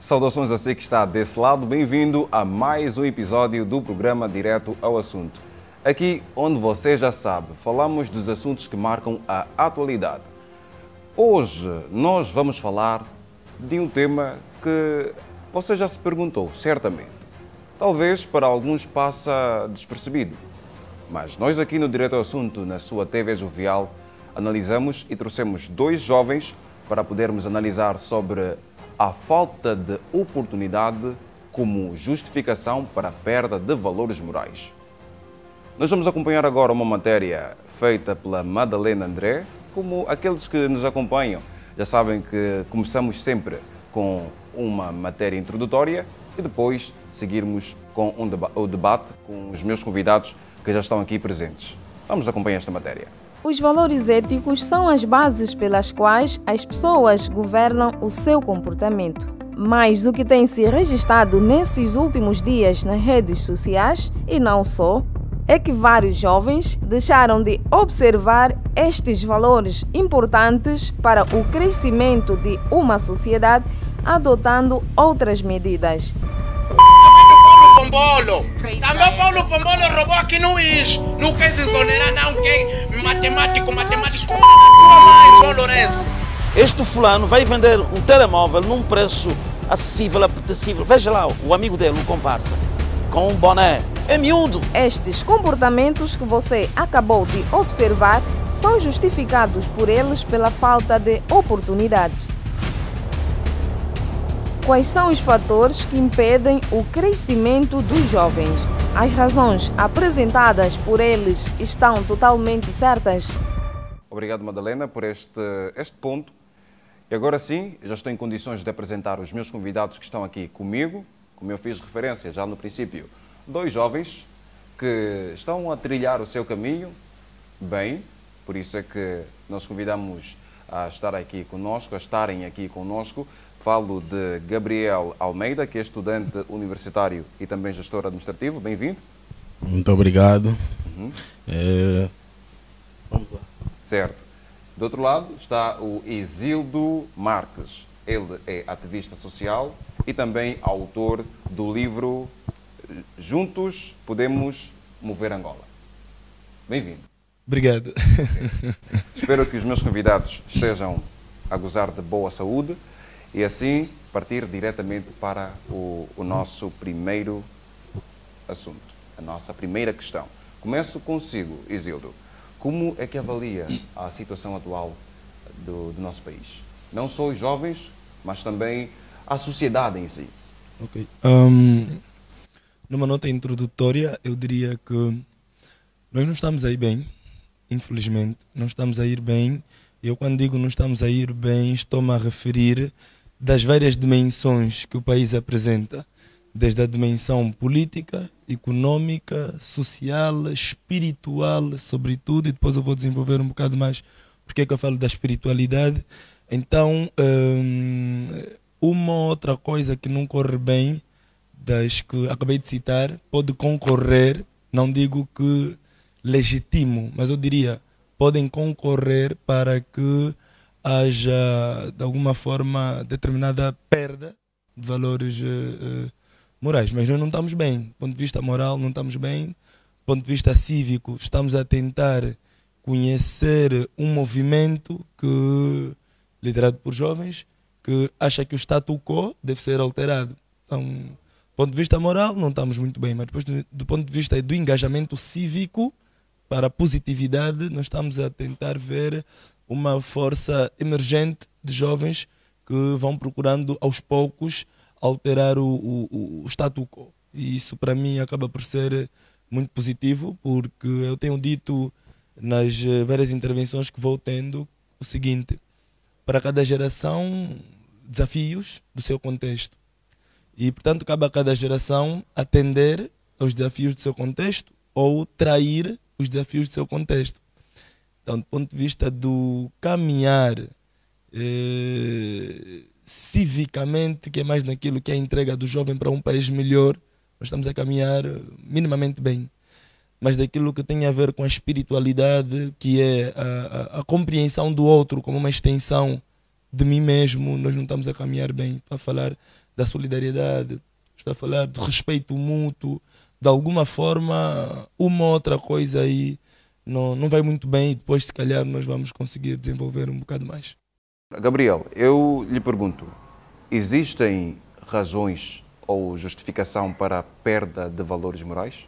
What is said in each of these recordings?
Saudações a você que está desse lado, bem-vindo a mais um episódio do programa Direto ao Assunto. Aqui onde você já sabe, falamos dos assuntos que marcam a atualidade. Hoje nós vamos falar de um tema que você já se perguntou, certamente. Talvez para alguns passa despercebido, mas nós aqui no Direto ao Assunto, na sua TV Jovial, analisamos e trouxemos dois jovens para podermos analisar sobre a falta de oportunidade como justificação para a perda de valores morais. Nós vamos acompanhar agora uma matéria feita pela Madalena André. Como aqueles que nos acompanham já sabem que começamos sempre com uma matéria introdutória e depois seguirmos com o debate com os meus convidados que já estão aqui presentes. Vamos acompanhar esta matéria. Os valores éticos são as bases pelas quais as pessoas governam o seu comportamento. Mas o que tem se registrado nesses últimos dias nas redes sociais, e não só, é que vários jovens deixaram de observar estes valores importantes para o crescimento de uma sociedade, adotando outras medidas. Pombolo. Também Paulo Pombolo roubou aqui no IS. Não quer se exonerar não, que matemático. João Lourenço. Este fulano vai vender um telemóvel num preço acessível, apetecível. Veja lá, o amigo dele, o comparsa, com um boné. É miúdo. Estes comportamentos que você acabou de observar são justificados por eles pela falta de oportunidades. Quais são os fatores que impedem o crescimento dos jovens? As razões apresentadas por eles estão totalmente certas? Obrigado, Madalena, por este ponto. E agora sim, já estou em condições de apresentar os meus convidados que estão aqui comigo. Como eu fiz referência já no princípio, dois jovens que estão a trilhar o seu caminho bem, por isso é que nós convidamos a estarem aqui conosco. Falo de Gabriel Almeida, que é estudante universitário e também gestor administrativo. Bem-vindo. Muito obrigado. Vamos lá. Certo. Do outro lado está o Isildo Marques. Ele é ativista social e também autor do livro Juntos Podemos Mover Angola. Bem-vindo. Obrigado. Espero que os meus convidados estejam a gozar de boa saúde e assim partir diretamente para o nosso primeiro assunto, a nossa primeira questão. Começo consigo, Isildo. Como é que avalia a situação atual do nosso país? Não só os jovens, mas também a sociedade em si. Ok. Numa nota introdutória, eu diria que nós não estamos aí bem, infelizmente. Não estamos a ir bem. Eu, quando digo não estamos a ir bem, estou-me a referir das várias dimensões que o país apresenta, desde a dimensão política, econômica, social, espiritual, sobretudo, e depois eu vou desenvolver um bocado mais porque é que eu falo da espiritualidade. Então, uma outra coisa que não corre bem, das que acabei de citar, pode concorrer, não digo que legítimo, mas eu diria, podem concorrer para que haja, de alguma forma, determinada perda de valores morais. Mas nós não estamos bem. Do ponto de vista moral, não estamos bem. Do ponto de vista cívico, estamos a tentar conhecer um movimento liderado por jovens que acha que o status quo deve ser alterado. Então, do ponto de vista moral, não estamos muito bem. Mas depois, do ponto de vista do engajamento cívico, para a positividade, nós estamos a tentar ver uma força emergente de jovens que vão procurando aos poucos alterar o status quo. E isso para mim acaba por ser muito positivo, porque eu tenho dito nas várias intervenções que vou tendo o seguinte: para cada geração, desafios do seu contexto. E portanto cabe a cada geração atender aos desafios do seu contexto ou trair os desafios do seu contexto. Então, do ponto de vista do caminhar civicamente, que é mais naquilo que é a entrega do jovem para um país melhor, nós estamos a caminhar minimamente bem. Mas daquilo que tem a ver com a espiritualidade, que é a compreensão do outro como uma extensão de mim mesmo, nós não estamos a caminhar bem. Estou a falar da solidariedade, estou a falar do respeito mútuo. De alguma forma, uma outra coisa aí não vai muito bem e depois, se calhar, nós vamos conseguir desenvolver um bocado mais. Gabriel, eu lhe pergunto, existem razões ou justificação para a perda de valores morais?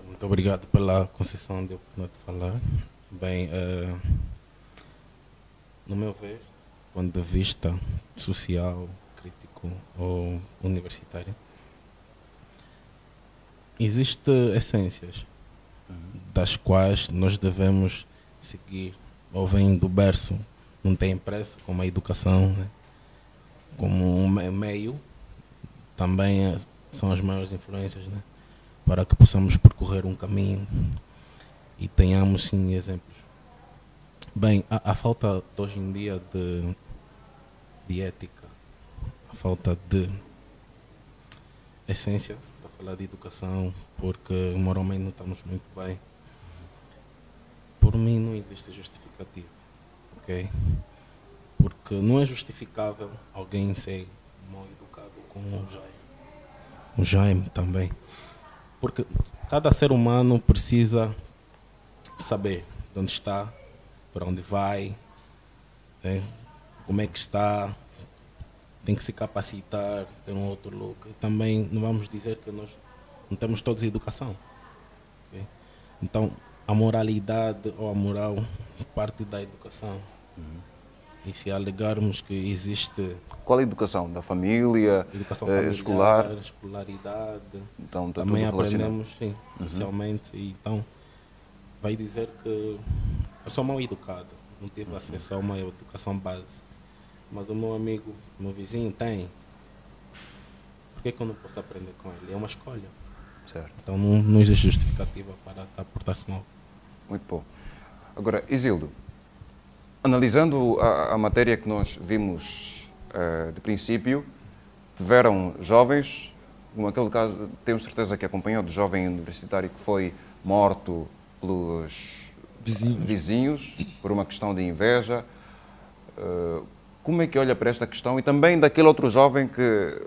Muito obrigado pela concessão de oportunidade de falar. Bem, no meu ver, do ponto de vista social, crítico ou universitário, existem essências das quais nós devemos seguir, ou vêm do berço, não tem pressa, como a educação, né? Como um meio, também são as maiores influências, né? Para que possamos percorrer um caminho e tenhamos sim exemplos. Bem, a falta de hoje em dia de ética, a falta de essência, para falar de educação, porque moralmente não estamos muito bem. Por mim não existe justificativa, ok? Porque não é justificável alguém ser mal educado como o Jaime também. Porque cada ser humano precisa saber de onde está, para onde vai, né? Como é que está, tem que se capacitar, ter um outro look. E também não vamos dizer que nós não temos todos educação. Okay? Então, a moralidade ou a moral parte da educação. E se alegarmos que existe... Qual a educação? Da família, educação familiar, escolar? Escolaridade. Então, está também tudo relacionado. aprendemos, sim, socialmente. E então, vai dizer que eu sou mal educado. Não tive acesso a uma educação base. Mas o meu amigo, o meu vizinho tem. Por que eu não posso aprender com ele? É uma escolha. Certo. Então não existe justificativa para portar-se mal. Muito bom. Agora, Isildo, analisando a matéria que nós vimos de princípio, tiveram jovens, naquele caso, temos certeza que acompanhou do jovem universitário que foi morto pelos vizinhos por uma questão de inveja. Como é que olha para esta questão? E também daquele outro jovem que,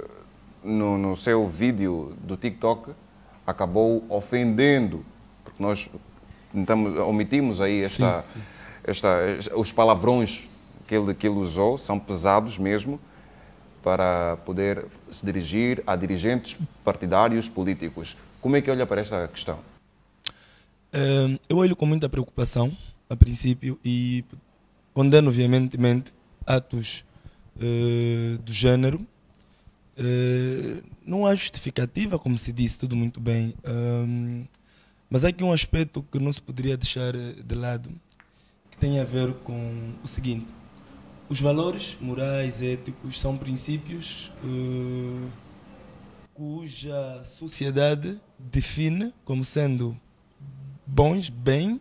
no seu vídeo do TikTok, acabou ofendendo, porque nós omitimos aí os palavrões que ele usou, são pesados mesmo, para poder se dirigir a dirigentes partidários políticos. Como é que olha para esta questão? Eu olho com muita preocupação, a princípio, e condeno veementemente atos do género. Não há justificativa, como se disse, tudo muito bem, mas há aqui um aspecto que não se poderia deixar de lado, que tem a ver com o seguinte: os valores morais, éticos, são princípios cuja sociedade define como sendo bons, bem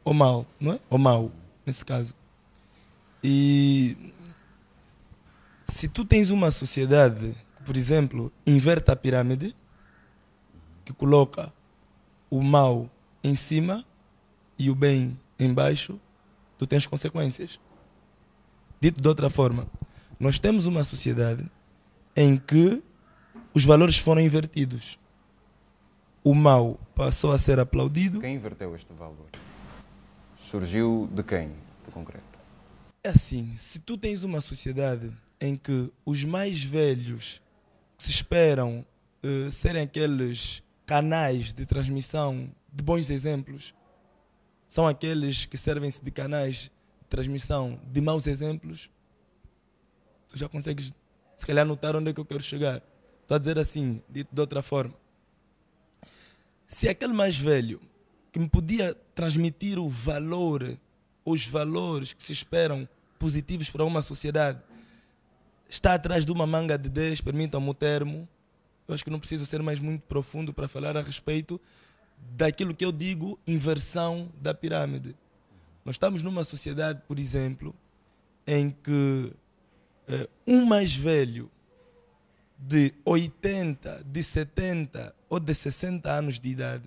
ou mal, não é? Ou mal, nesse caso. E se tu tens uma sociedade que, por exemplo, inverte a pirâmide, que coloca o mal em cima e o bem em baixo, tu tens consequências. Dito de outra forma, nós temos uma sociedade em que os valores foram invertidos. O mal passou a ser aplaudido. Quem inverteu este valor? Surgiu de quem, de concreto? É assim, se tu tens uma sociedade em que os mais velhos que se esperam serem aqueles canais de transmissão de bons exemplos, são aqueles que servem-se de canais de transmissão de maus exemplos, tu já consegues, se calhar, notar onde é que eu quero chegar. Estou a dizer assim, dito de outra forma. Se aquele mais velho que me podia transmitir o valor, os valores que se esperam positivos para uma sociedade, está atrás de uma manga de 10, permitam-me o termo, eu acho que não preciso ser mais muito profundo para falar a respeito daquilo que eu digo, inversão da pirâmide. Nós estamos numa sociedade, por exemplo, em que um mais velho de 80, de 70 ou de 60 anos de idade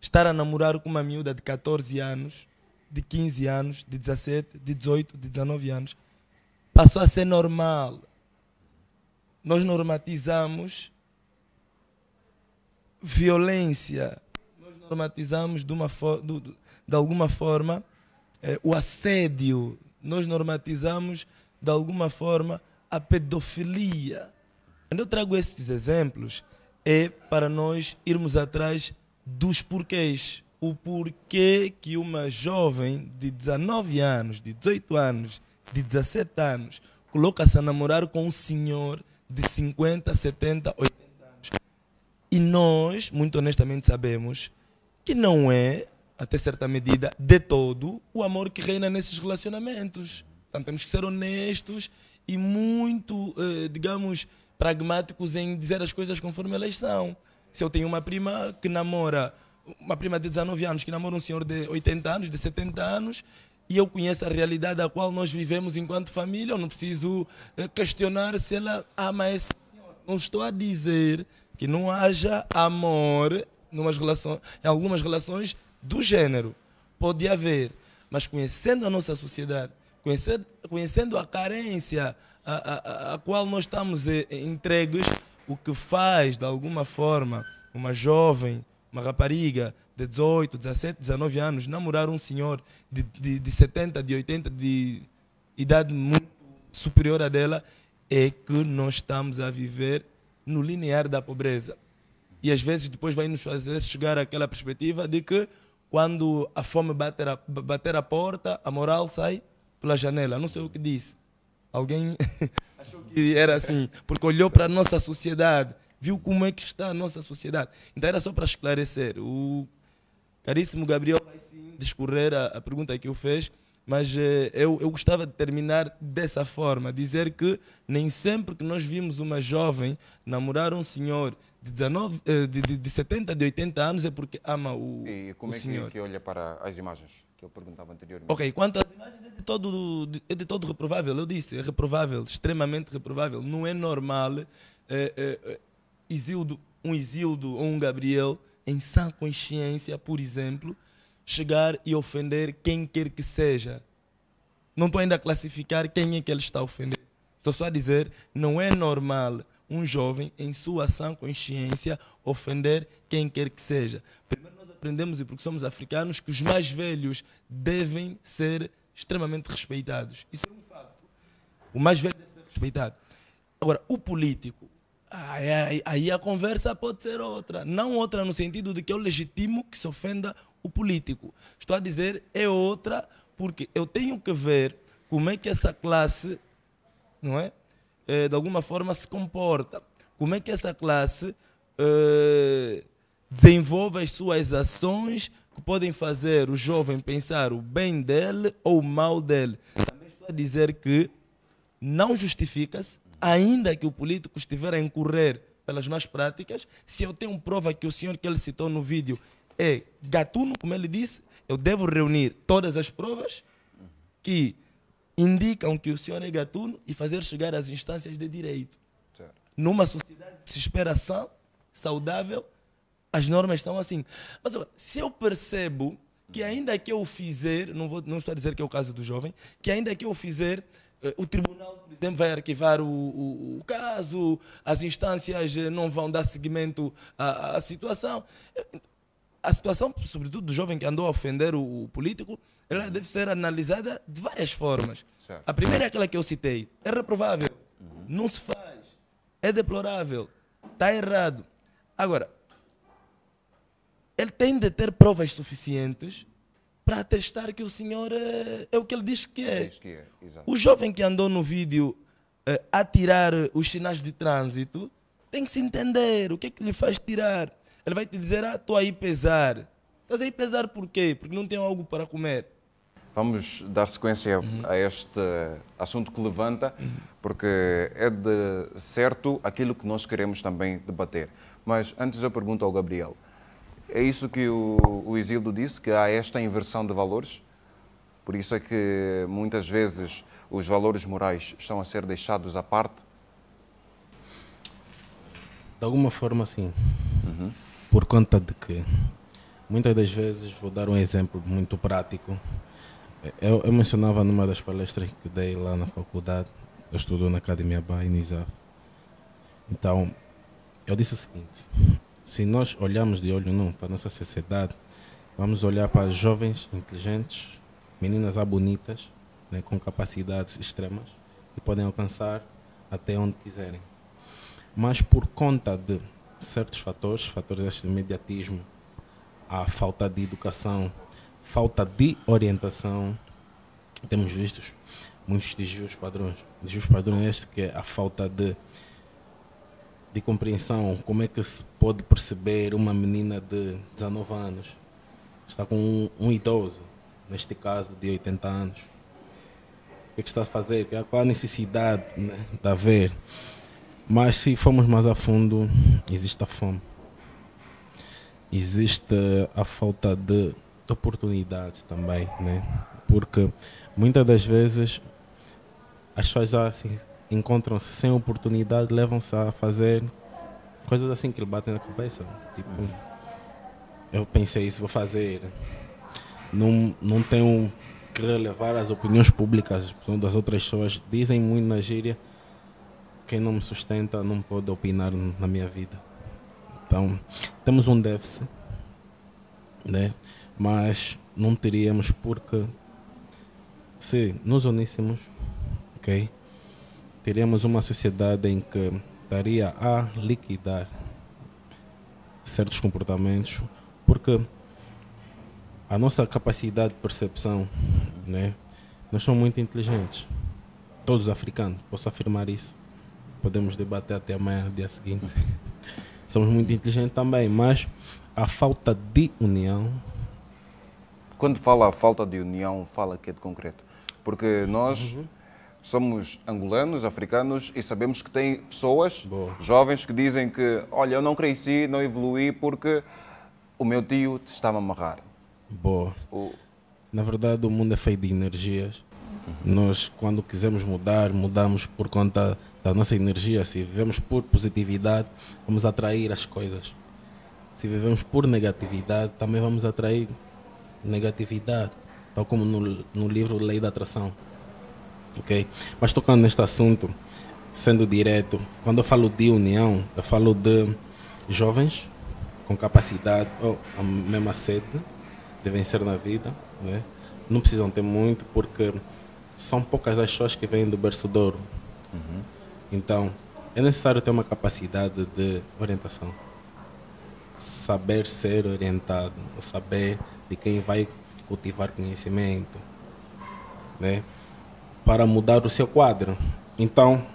estar a namorar com uma miúda de 14 anos, de 15 anos, de 17, de 18, de 19 anos, passou a ser normal. nós normatizamos violência, nós normatizamos de alguma forma o assédio, nós normatizamos de alguma forma a pedofilia. Quando eu trago esses exemplos, é para nós irmos atrás dos porquês. O porquê que uma jovem de 19 anos, de 18 anos, de 17 anos, coloca-se a namorar com um senhor de 50, 70, 80 anos. E nós, muito honestamente, sabemos que não é, até certa medida, de todo, o amor que reina nesses relacionamentos. Então temos que ser honestos e muito, digamos, pragmáticos em dizer as coisas conforme elas são. Se eu tenho uma prima que namora, uma prima de 19 anos que namora um senhor de 80 anos, de 70 anos, e eu conheço a realidade a qual nós vivemos enquanto família, eu não preciso questionar se ela ama esse senhor. Não estou a dizer que não haja amor em algumas relações do gênero. Pode haver, mas conhecendo a nossa sociedade, conhecendo a carência a qual nós estamos entregues, o que faz, de alguma forma, uma jovem, uma rapariga de 18, 17, 19 anos namorar um senhor de 70, de 80, de idade muito superior à dela, é que nós estamos a viver no linear da pobreza. E às vezes depois vai nos fazer chegar àquela perspectiva de que quando a fome bater a porta, a moral sai pela janela. Não sei o que disse. Alguém achou que era assim, porque olhou para a nossa sociedade, viu como é que está a nossa sociedade. Então era só para esclarecer. O caríssimo Gabriel vai sim discorrer a pergunta que eu fez, mas eu gostava de terminar dessa forma, dizer que nem sempre que nós vimos uma jovem namorar um senhor de 70, de 80 anos é porque ama o senhor. E como é que olha para as imagens que eu perguntava anteriormente? Ok, quanto às imagens é de todo reprovável. Eu disse, é reprovável, extremamente reprovável. Não é normal um Isildo ou um Gabriel, em sã consciência, por exemplo, chegar e ofender quem quer que seja. Não estou ainda a classificar quem é que ele está a ofender. Estou só a dizer, não é normal um jovem, em sua sã consciência, ofender quem quer que seja. Primeiro nós aprendemos, e porque somos africanos, que os mais velhos devem ser extremamente respeitados. Isso é um facto. O mais velho deve ser respeitado. Agora, o político, aí a conversa pode ser outra. Não outra no sentido de que eu legitimo que se ofenda o político. Estou a dizer, é outra, porque eu tenho que ver como é que essa classe, não é? De alguma forma se comporta. Como é que essa classe desenvolve as suas ações que podem fazer o jovem pensar o bem dele ou o mal dele. Também estou a dizer que não justifica-se, ainda que o político estiver a incorrer pelas más práticas, se eu tenho prova que o senhor que ele citou no vídeo é gatuno, como ele disse, eu devo reunir todas as provas que indicam que o senhor é gatuno e fazer chegar às instâncias de direito. Certo. Numa sociedade que se espera sã, saudável, as normas estão assim. Mas agora, se eu percebo que ainda que eu fizer, não estou a dizer que é o caso do jovem, que ainda que eu fizer, o tribunal, por exemplo, vai arquivar o caso, as instâncias não vão dar seguimento à situação. A situação, sobretudo do jovem que andou a ofender o político, ela deve ser analisada de várias formas. Certo. A primeira é aquela que eu citei. É reprovável. Não se faz. É deplorável. Está errado. Agora, ele tem de ter provas suficientes para atestar que o senhor é o que ele diz que é. Exato. O jovem que andou no vídeo a tirar os sinais de trânsito tem que se entender o que é que lhe faz tirar. Ele vai te dizer, estou aí pesar. Estás aí pesar por quê? Porque não tem algo para comer. Vamos dar sequência a este assunto que levanta, porque é de certo aquilo que nós queremos também debater. Mas antes eu pergunto ao Gabriel, é isso que o Isildo disse, que há esta inversão de valores? Por isso é que muitas vezes os valores morais estão a ser deixados à parte? De alguma forma, sim. Por conta de que, muitas das vezes, vou dar um exemplo muito prático. Eu mencionava numa das palestras que dei lá na faculdade, eu estudo na Academia Bay, no ISAF, Então, eu disse o seguinte: se nós olharmos de olho nu para a nossa sociedade, vamos olhar para jovens inteligentes, meninas bonitas, né, com capacidades extremas, que podem alcançar até onde quiserem. Mas por conta de certos fatores deste imediatismo, a falta de educação, falta de orientação, temos visto muitos desvios padrões. Desvios padrões este que é a falta de compreensão. Como é que se pode perceber uma menina de 19 anos está com um idoso, neste caso de 80 anos? O que é que está a fazer? Qual a necessidade, né, de haver? Mas se formos mais a fundo, existe a fome. Existe a falta de oportunidades também, né? Porque muitas das vezes as pessoas já encontram-se sem oportunidade, levam-se a fazer coisas assim que lhe batem na cabeça. Tipo, eu pensei isso, vou fazer. Não tenho que relevar as opiniões públicas das outras pessoas. Dizem muito na gíria: quem não me sustenta não pode opinar na minha vida. Então, temos um déficit, né? Mas não teríamos, porque se nos uníssemos, ok, teríamos uma sociedade em que estaria a liquidar certos comportamentos, porque a nossa capacidade de percepção, né? Nós somos muito inteligentes, todos os africanos, posso afirmar isso. Podemos debater até amanhã, dia seguinte. Somos muito inteligentes também, mas a falta de união. Quando fala a falta de união, fala que é de concreto. Porque nós somos angolanos, africanos, e sabemos que tem pessoas, jovens, que dizem que, olha, eu não cresci, não evoluí porque o meu tio estava a amarrar. Boa. Na verdade, o mundo é feito de energias. Nós, quando quisermos mudar, mudamos por conta da nossa energia. Se vivemos por positividade, vamos atrair as coisas. Se vivemos por negatividade, também vamos atrair negatividade, tal como no livro Lei da Atração. Okay? Mas tocando neste assunto, sendo direto, quando eu falo de união, eu falo de jovens com capacidade ou a mesma sede de vencer na vida, né? Não precisam ter muito, porque são poucas as pessoas que vêm do berço de ouro. Então, é necessário ter uma capacidade de orientação. Saber ser orientado, saber de quem vai cultivar conhecimento, né? Para mudar o seu quadro. Então,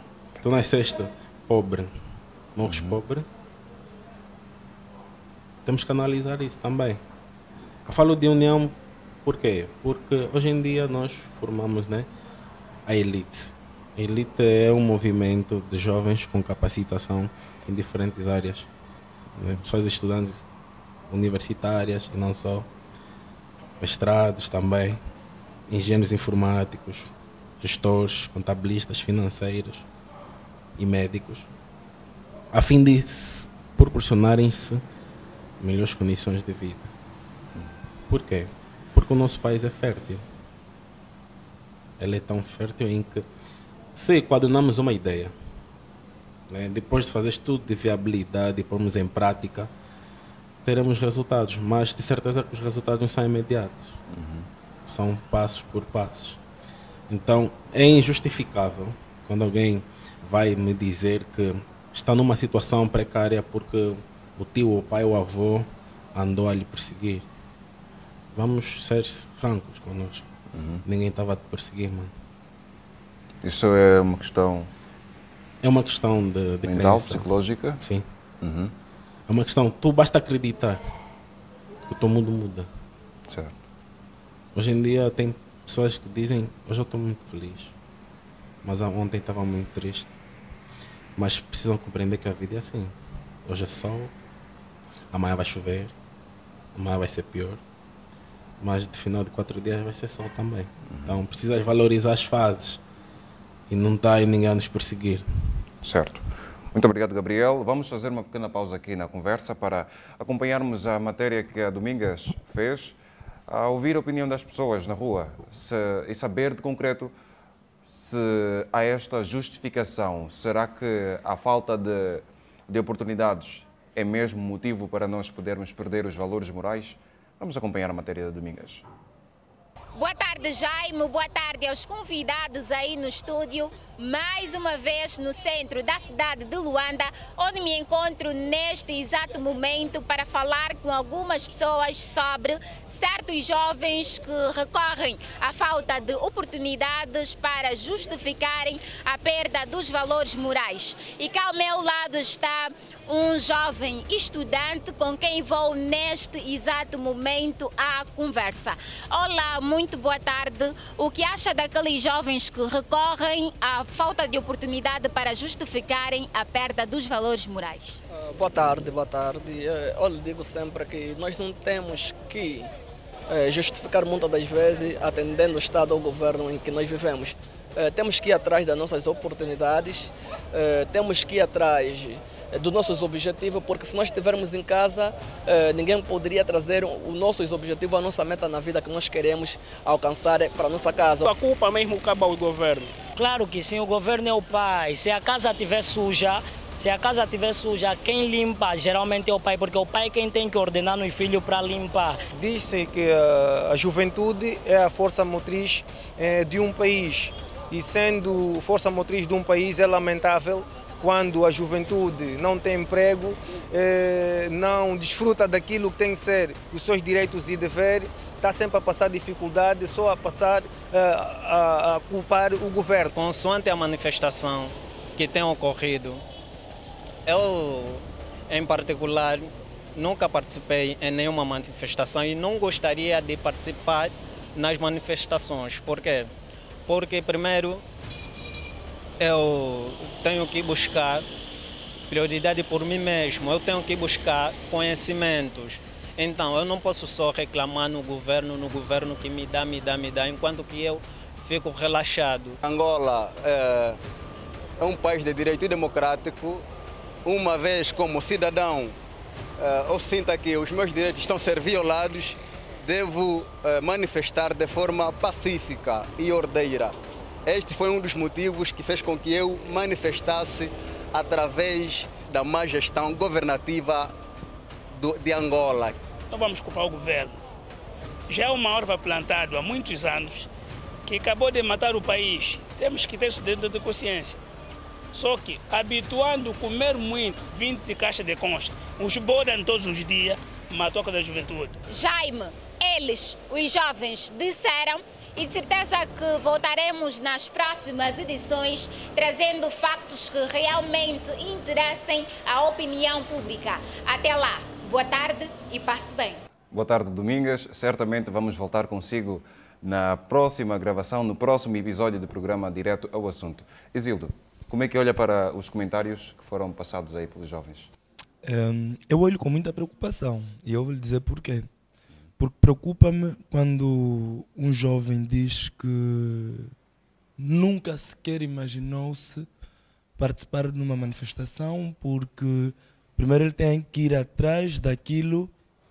tu nasceste pobre, morres pobre. Temos que analisar isso também. Eu falo de união, por quê? Porque hoje em dia nós formamos, né, a elite. A elite é um movimento de jovens com capacitação em diferentes áreas, né? Pessoas estudantes universitárias e não só, mestrados também, engenheiros informáticos, gestores, contabilistas, financeiros e médicos, a fim de proporcionarem-se melhores condições de vida. Por quê? Porque o nosso país é fértil. Ele é tão fértil em que, se coadunamos uma ideia, né, depois de fazer estudo de viabilidade e pormos em prática, teremos resultados, mas de certeza que os resultados não são imediatos. São passos por passos. Então, é injustificável quando alguém vai me dizer que está numa situação precária porque o tio, o pai ou o avô andou a lhe perseguir. Vamos ser francos connosco. Ninguém estava a te perseguir, mano. Isso é uma questão... É uma questão de mental, crença. psicológica? Sim. É uma questão, tu basta acreditar que o teu mundo muda. Certo. Hoje em dia tem pessoas que dizem: hoje eu estou muito feliz, mas ontem estava muito triste. Mas precisam compreender que a vida é assim. Hoje é sol, amanhã vai chover, amanhã vai ser pior, mas de final de 4 dias vai ser sol também. Então precisas valorizar as fases e não está aí ninguém a nos perseguir. Certo. Muito obrigado, Gabriel. Vamos fazer uma pequena pausa aqui na conversa para acompanharmos a matéria que a Domingas fez, a ouvir a opinião das pessoas na rua e saber de concreto se se há esta justificação, será que a falta de oportunidades é mesmo motivo para nós podermos perder os valores morais? Vamos acompanhar a matéria de Domingas. Boa tarde, Jaime. Boa tarde aos convidados aí no estúdio. Mais uma vez no centro da cidade de Luanda, onde me encontro neste exato momento para falar com algumas pessoas sobre certos jovens que recorrem à falta de oportunidades para justificarem a perda dos valores morais. E cá ao meu lado está um jovem estudante com quem vou neste exato momento à conversa. Olá, muito boa tarde. O que acha daqueles jovens que recorrem à falta de oportunidade para justificarem a perda dos valores morais? Boa tarde, boa tarde. Olha, digo sempre que nós não temos que justificar muitas das vezes atendendo o Estado ou o governo em que nós vivemos. Temos que ir atrás das nossas oportunidades, temos que ir atrás dos nossos objetivos, porque se nós estivermos em casa, ninguém poderia trazer os nossos objetivos, a nossa meta na vida que nós queremos alcançar para a nossa casa. A culpa mesmo cabe ao governo. Claro que sim, o governo é o pai. Se a casa estiver suja, quem limpa geralmente é o pai, porque o pai é quem tem que ordenar nos filhos para limpar. Diz-se que a juventude é a força motriz de um país, e sendo força motriz de um país é lamentável quando a juventude não tem emprego, não desfruta daquilo que tem que ser os seus direitos e deveres, está sempre a passar dificuldade, só a passar a culpar o governo. Consoante a manifestação que tem ocorrido, eu, em particular, nunca participei em nenhuma manifestação e não gostaria de participar nas manifestações. Por quê? Porque, primeiro, eu tenho que buscar prioridade por mim mesmo, eu tenho que buscar conhecimentos. Então, eu não posso só reclamar no governo que me dá, enquanto que eu fico relaxado. Angola é um país de direito democrático. Uma vez como cidadão, eu sinto que os meus direitos estão a ser violados, devo manifestar de forma pacífica e ordeira. Este foi um dos motivos que fez com que eu manifestasse através da má gestão governativa de Angola. Não vamos culpar o governo. Já é uma árvore plantada há muitos anos que acabou de matar o país. Temos que ter isso dentro de consciência. Só que, habituando a comer muito, 20 caixas de concha, os bodam todos os dias, matou a juventude. Jaime, eles, os jovens, disseram, e de certeza que voltaremos nas próximas edições trazendo factos que realmente interessem a opinião pública. Até lá, boa tarde e passe bem. Boa tarde, Domingas. Certamente vamos voltar consigo na próxima gravação, no próximo episódio do programa Direto ao Assunto. Isildo, como é que olha para os comentários que foram passados aí pelos jovens? Eu olho com muita preocupação e eu vou lhe dizer porquê. Porque preocupa-me quando um jovem diz que nunca sequer imaginou-se participar de uma manifestação porque primeiro ele tem que ir atrás daquilo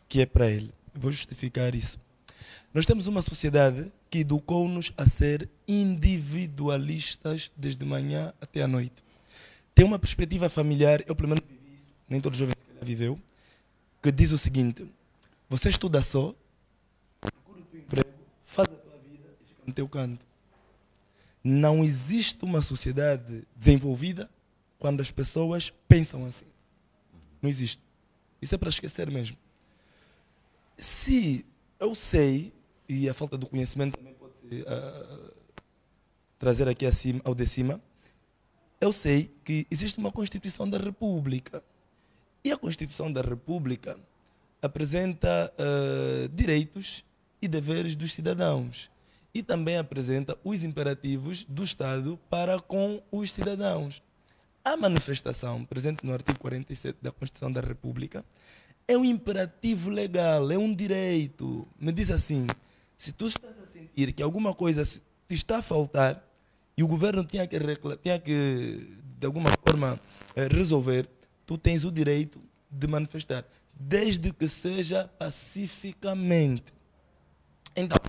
que é para ele. Eu vou justificar isso. Nós temos uma sociedade que educou-nos a ser individualistas desde manhã até à noite. Tem uma perspectiva familiar, eu pelo menos vivi isso, nem todo jovem viveu, que diz o seguinte: você estuda só, procura o teu emprego, faz a tua vida e fica no teu canto. Não existe uma sociedade desenvolvida quando as pessoas pensam assim. Não existe. Isso é para esquecer mesmo. Se eu sei, e a falta do conhecimento também pode trazer aqui acima, ao de cima, eu sei que existe uma Constituição da República. E a Constituição da República apresenta direitos e deveres dos cidadãos. E também apresenta os imperativos do Estado para com os cidadãos. A manifestação, presente no artigo 47 da Constituição da República, é um imperativo legal, é um direito. Me diz assim, se tu estás a sentir que alguma coisa te está a faltar e o governo tinha que de alguma forma, resolver, tu tens o direito de manifestar, desde que seja pacificamente. Então,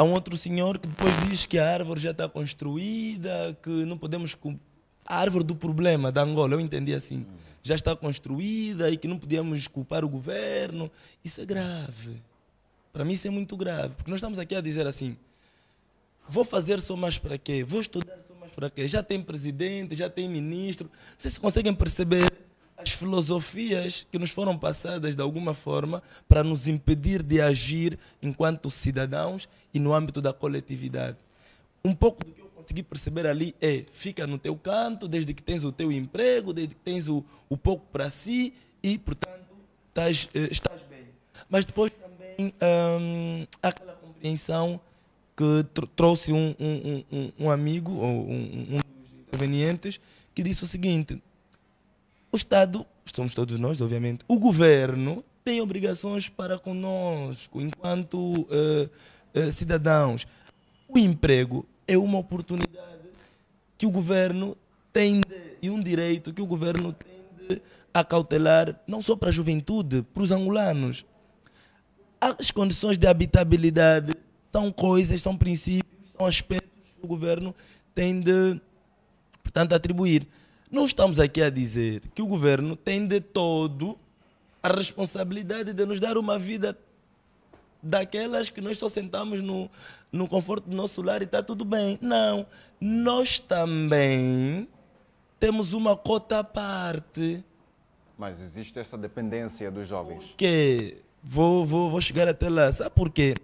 Há um outro senhor que depois diz que a árvore já está construída, que não podemos... A árvore do problema da Angola, eu entendi assim, já está construída e que não podíamos culpar o governo. Isso é grave. Para mim isso é muito grave, porque nós estamos aqui a dizer assim, vou fazer só mais para quê? Vou estudar só mais para quê? Já tem presidente, já tem ministro. Vocês conseguem perceber as filosofias que nos foram passadas de alguma forma para nos impedir de agir enquanto cidadãos e no âmbito da coletividade. Um pouco do que eu consegui perceber ali é, fica no teu canto, desde que tens o teu emprego, desde que tens o pouco para si e, portanto, estás bem. Mas depois também há aquela compreensão que trouxe um amigo, ou um dos intervenientes, que disse o seguinte: o Estado, somos todos nós, obviamente, o governo tem obrigações para conosco, enquanto cidadãos. O emprego é uma oportunidade que o governo tem e um direito que o governo tende a cautelar, não só para a juventude, para os angolanos. As condições de habitabilidade são coisas, são princípios, são aspectos que o governo tem de, portanto, atribuir. Não estamos aqui a dizer que o governo tem de todo a responsabilidade de nos dar uma vida daquelas que nós só sentamos no conforto do nosso lar e está tudo bem. Não. Nós também temos uma cota à parte. Mas existe essa dependência dos jovens. Que vou chegar até lá. Sabe por quê?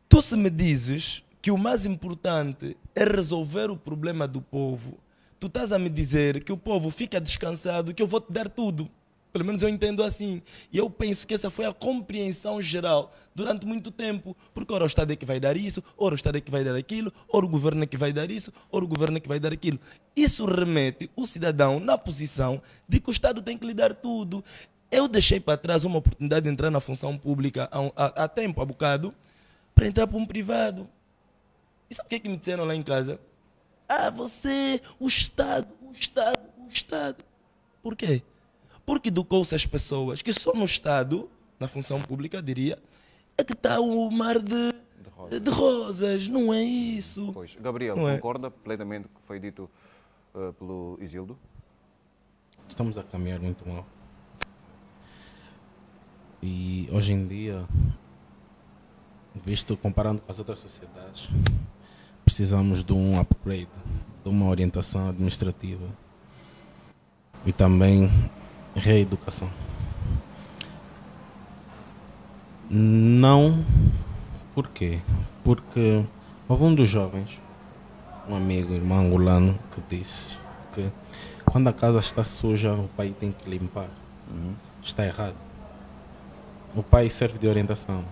Tu se me dizes que o mais importante é resolver o problema do povo, tu estás a me dizer que o povo fica descansado, que eu vou te dar tudo. Pelo menos eu entendo assim. E eu penso que essa foi a compreensão geral durante muito tempo. Porque ora o Estado é que vai dar isso, ora o Estado é que vai dar aquilo, ora o governo é que vai dar isso, ora o governo é que vai dar aquilo. Isso remete o cidadão na posição de que o Estado tem que lhe dar tudo. Eu deixei para trás uma oportunidade de entrar na função pública há tempo, há bocado, para entrar para um privado. E sabe o que me disseram lá em casa? Ah, você, o Estado. Por quê? Porque educou-se as pessoas que só no Estado, na função pública, diria, é que está o mar de rosas. Não é isso. Pois, Gabriel, concorda plenamente com o que foi dito pelo Isildo? Estamos a caminhar muito mal. E hoje em dia, visto comparando com as outras sociedades, precisamos de um upgrade, de uma orientação administrativa e também reeducação. Não, por quê? Porque houve um dos jovens, um amigo, irmão angolano, que disse que quando a casa está suja, o pai tem que limpar. Está errado. O pai serve de orientação.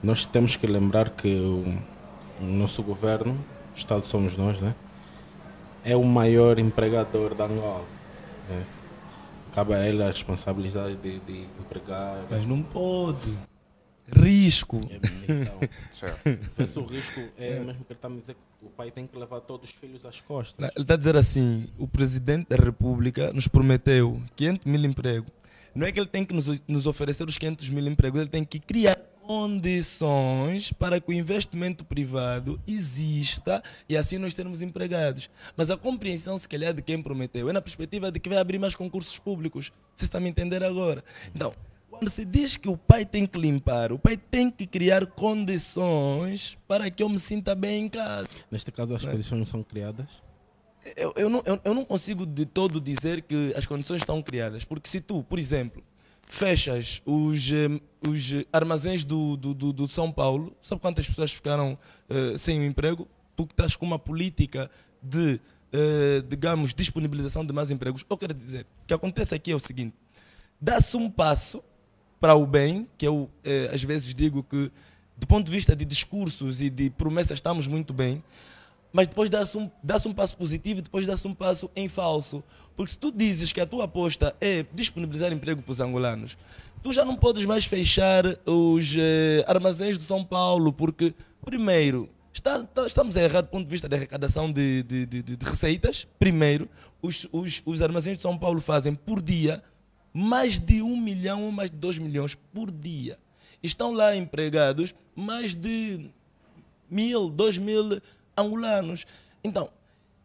Nós temos que lembrar que o nosso governo, o Estado somos nós, né? É o maior empregador da Angola. Né? Cabe a ele a responsabilidade de empregar. Mas não pode. Risco. Então, esse risco é mesmo que ele está a dizer que o pai tem que levar todos os filhos às costas. Não, ele está a dizer assim, o Presidente da República nos prometeu 500 mil empregos. Não é que ele tem que nos oferecer os 500 mil empregos, ele tem que criar condições para que o investimento privado exista e assim nós termos empregados. Mas a compreensão, se calhar, de quem prometeu é na perspectiva de que vai abrir mais concursos públicos. Você está a me entender agora? Então, quando se diz que o pai tem que limpar, o pai tem que criar condições para que eu me sinta bem em casa. Neste caso, as condições não são criadas? Eu não consigo de todo dizer que as condições estão criadas, porque se tu, por exemplo, fechas os armazéns do São Paulo, sabe quantas pessoas ficaram sem o emprego? Tu que estás com uma política de, digamos, disponibilização de mais empregos. Eu quero dizer, o que acontece aqui é o seguinte, dá-se um passo para o bem, que eu às vezes digo que, do ponto de vista de discursos e de promessas, estamos muito bem, mas depois dá-se um passo positivo e depois dá-se um passo em falso. Porque se tu dizes que a tua aposta é disponibilizar emprego para os angolanos, tu já não podes mais fechar os armazéns do São Paulo, porque, primeiro, estamos a errar do ponto de vista da arrecadação de receitas. Primeiro, os armazéns de São Paulo fazem por dia mais de 1 milhão ou mais de 2 milhões por dia. Estão lá empregados mais de 1.000, 2.000 angolanos. Então,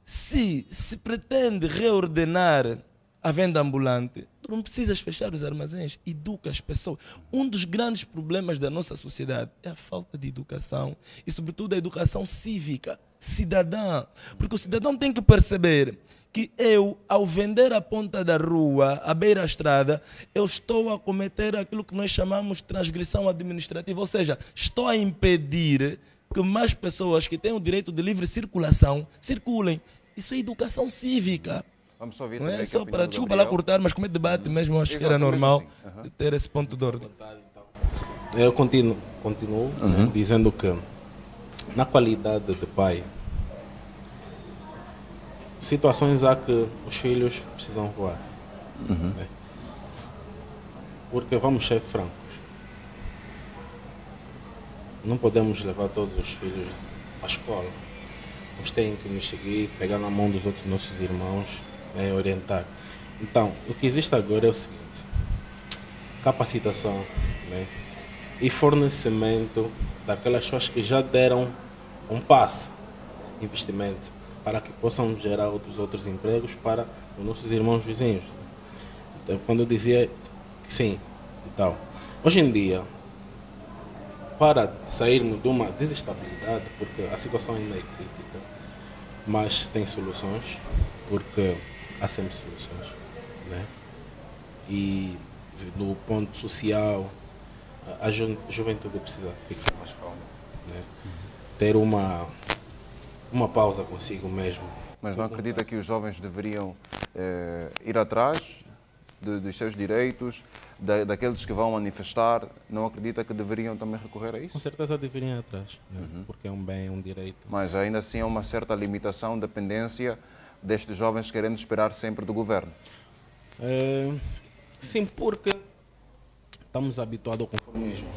se pretende reordenar a venda ambulante, tu não precisas fechar os armazéns, educa as pessoas. Um dos grandes problemas da nossa sociedade é a falta de educação e, sobretudo, a educação cívica, cidadã. Porque o cidadão tem que perceber que eu, ao vender a ponta da rua, à beira da estrada, eu estou a cometer aquilo que nós chamamos de transgressão administrativa, ou seja, estou a impedir que mais pessoas que têm o direito de livre circulação circulem. Isso é educação cívica. Vamos só ouvir. Não é só para, desculpa lá cortar, mas como é debate mesmo, acho que era normal ter esse ponto de ordem. Eu continuo dizendo que, na qualidade de pai, situações há que os filhos precisam voar. Né? Porque vamos ser francos. Não podemos levar todos os filhos à escola. Eles têm que nos seguir, pegar na mão dos outros nossos irmãos, né, orientar. Então, o que existe agora é o seguinte: capacitação, né, e fornecimento daquelas pessoas que já deram um passo, investimento, para que possam gerar outros empregos para os nossos irmãos vizinhos. Então, quando eu dizia que sim e tal, hoje em dia, para sairmos de uma desestabilidade, porque a situação ainda é crítica, mas tem soluções, porque há sempre soluções, né? E do ponto social, a juventude precisa ficar mais calma, né? Ter uma pausa consigo mesmo. Mas não acredita que os jovens deveriam ir atrás dos seus direitos, daqueles que vão manifestar? Não acredita que deveriam também recorrer a isso? Com certeza deveriam ir atrás, né? Porque é um bem, é um direito. Mas ainda assim há uma certa limitação, dependência destes jovens querendo esperar sempre do governo. Sim, porque estamos habituados ao conformismo.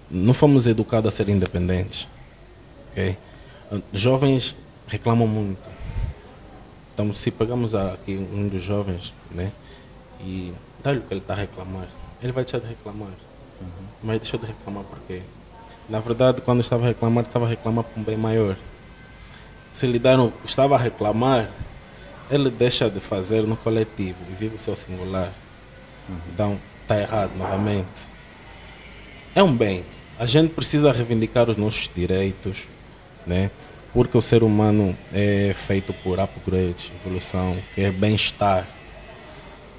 Não fomos educados a ser independentes. Okay? Jovens reclamam muito. Então, se pegamos aqui um dos jovens, né, e dá-lhe o que ele está a reclamar, ele vai deixar de reclamar. Mas deixou de reclamar porque, na verdade, quando estava a reclamar por um bem maior. Se lhe estava a reclamar, ele deixa de fazer no coletivo e vive o seu singular. Então, está errado novamente. É um bem. A gente precisa reivindicar os nossos direitos, né? Porque o ser humano é feito por upgrade, evolução, que é bem-estar,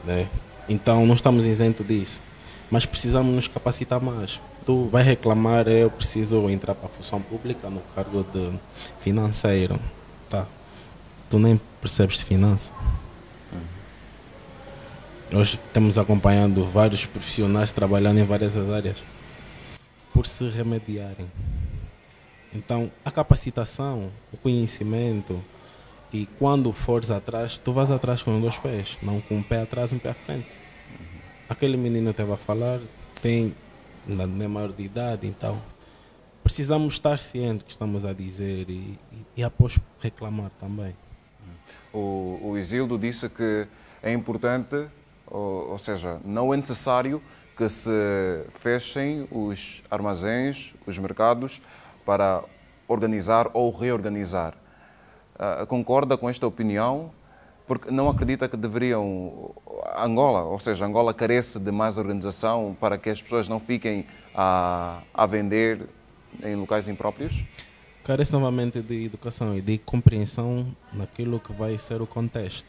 né? Então, não estamos isentos disso. Mas precisamos nos capacitar mais. Tu vai reclamar, eu preciso entrar para a função pública no cargo de financeiro. Tá. Tu nem percebes de finança. Hoje estamos acompanhando vários profissionais trabalhando em várias áreas por se remediarem. Então, a capacitação, o conhecimento, e quando fores atrás, tu vais atrás com os dois pés, não com um pé atrás e um pé à frente. Aquele menino estava a falar, tem na maior de idade, então precisamos estar cientes do que estamos a dizer e após reclamar também. O Isildo disse que é importante, ou seja, não é necessário que se fechem os armazéns, os mercados, para organizar ou reorganizar. Concorda com esta opinião? Porque não acredita que deveriam... Angola carece de mais organização para que as pessoas não fiquem a vender em locais impróprios? Carece novamente de educação e de compreensão naquilo que vai ser o contexto.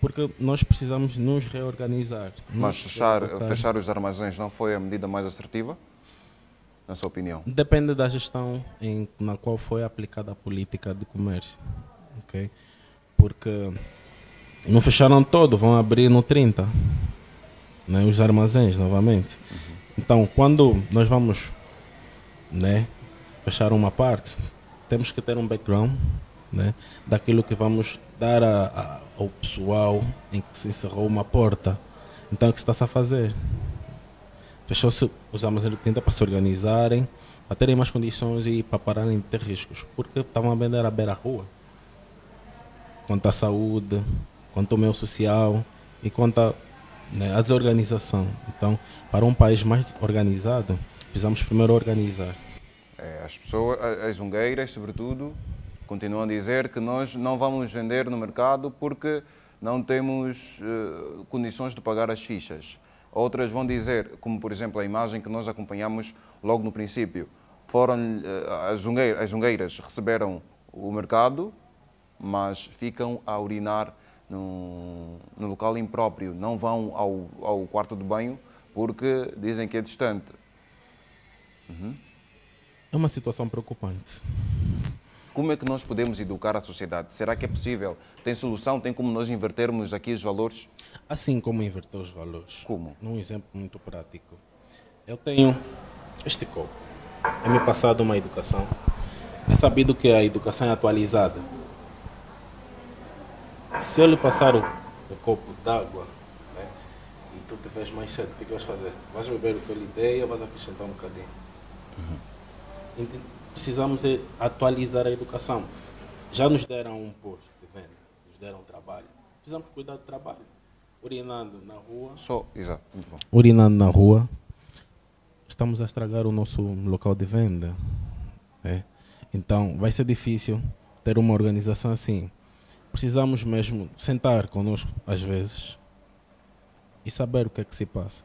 Porque nós precisamos nos reorganizar. Mas fechar os armazéns não foi a medida mais assertiva, na sua opinião? Depende da gestão na qual foi aplicada a política de comércio. Okay? Porque não fecharam todo, vão abrir no 30, né, os armazéns novamente. Então, quando nós vamos, né, fechar uma parte, temos que ter um background, né, daquilo que vamos dar ao pessoal em que se encerrou uma porta. Então, o que está-se a fazer? Fechou-se os armazéns do 30 para se organizarem, para terem mais condições e para pararem de ter riscos, porque estavam a vender à beira-rua. Quanto à saúde, quanto ao meio social e quanto à desorganização. Então, para um país mais organizado, precisamos primeiro organizar. As pessoas, as ungueiras, sobretudo, continuam a dizer que nós não vamos vender no mercado porque não temos condições de pagar as fichas. Outras vão dizer, como por exemplo a imagem que nós acompanhamos logo no princípio, as ungueiras receberam o mercado, mas ficam a urinar no local impróprio, não vão ao quarto de banho porque dizem que é distante. É uma situação preocupante. Como é que nós podemos educar a sociedade? Será que é possível? Tem solução? Tem como nós invertermos aqui os valores? Assim como inverter os valores. Como? Num exemplo muito prático. Eu tenho este copo. É-me passado uma educação. É sabido que a educação é atualizada. Se eu lhe passar o copo d'água, né, e tu te vês mais cedo, o que vais fazer? Vais beber o que eu lhe dei ou vais acrescentar um bocadinho? Então, precisamos atualizar a educação. Já nos deram um posto de venda, nos deram trabalho. Precisamos cuidar do trabalho. Urinando na rua. Exato, muito bom. Urinando na rua, estamos a estragar o nosso local de venda. Então, vai ser difícil ter uma organização assim. Precisamos mesmo sentar conosco, às vezes, e saber o que é que se passa.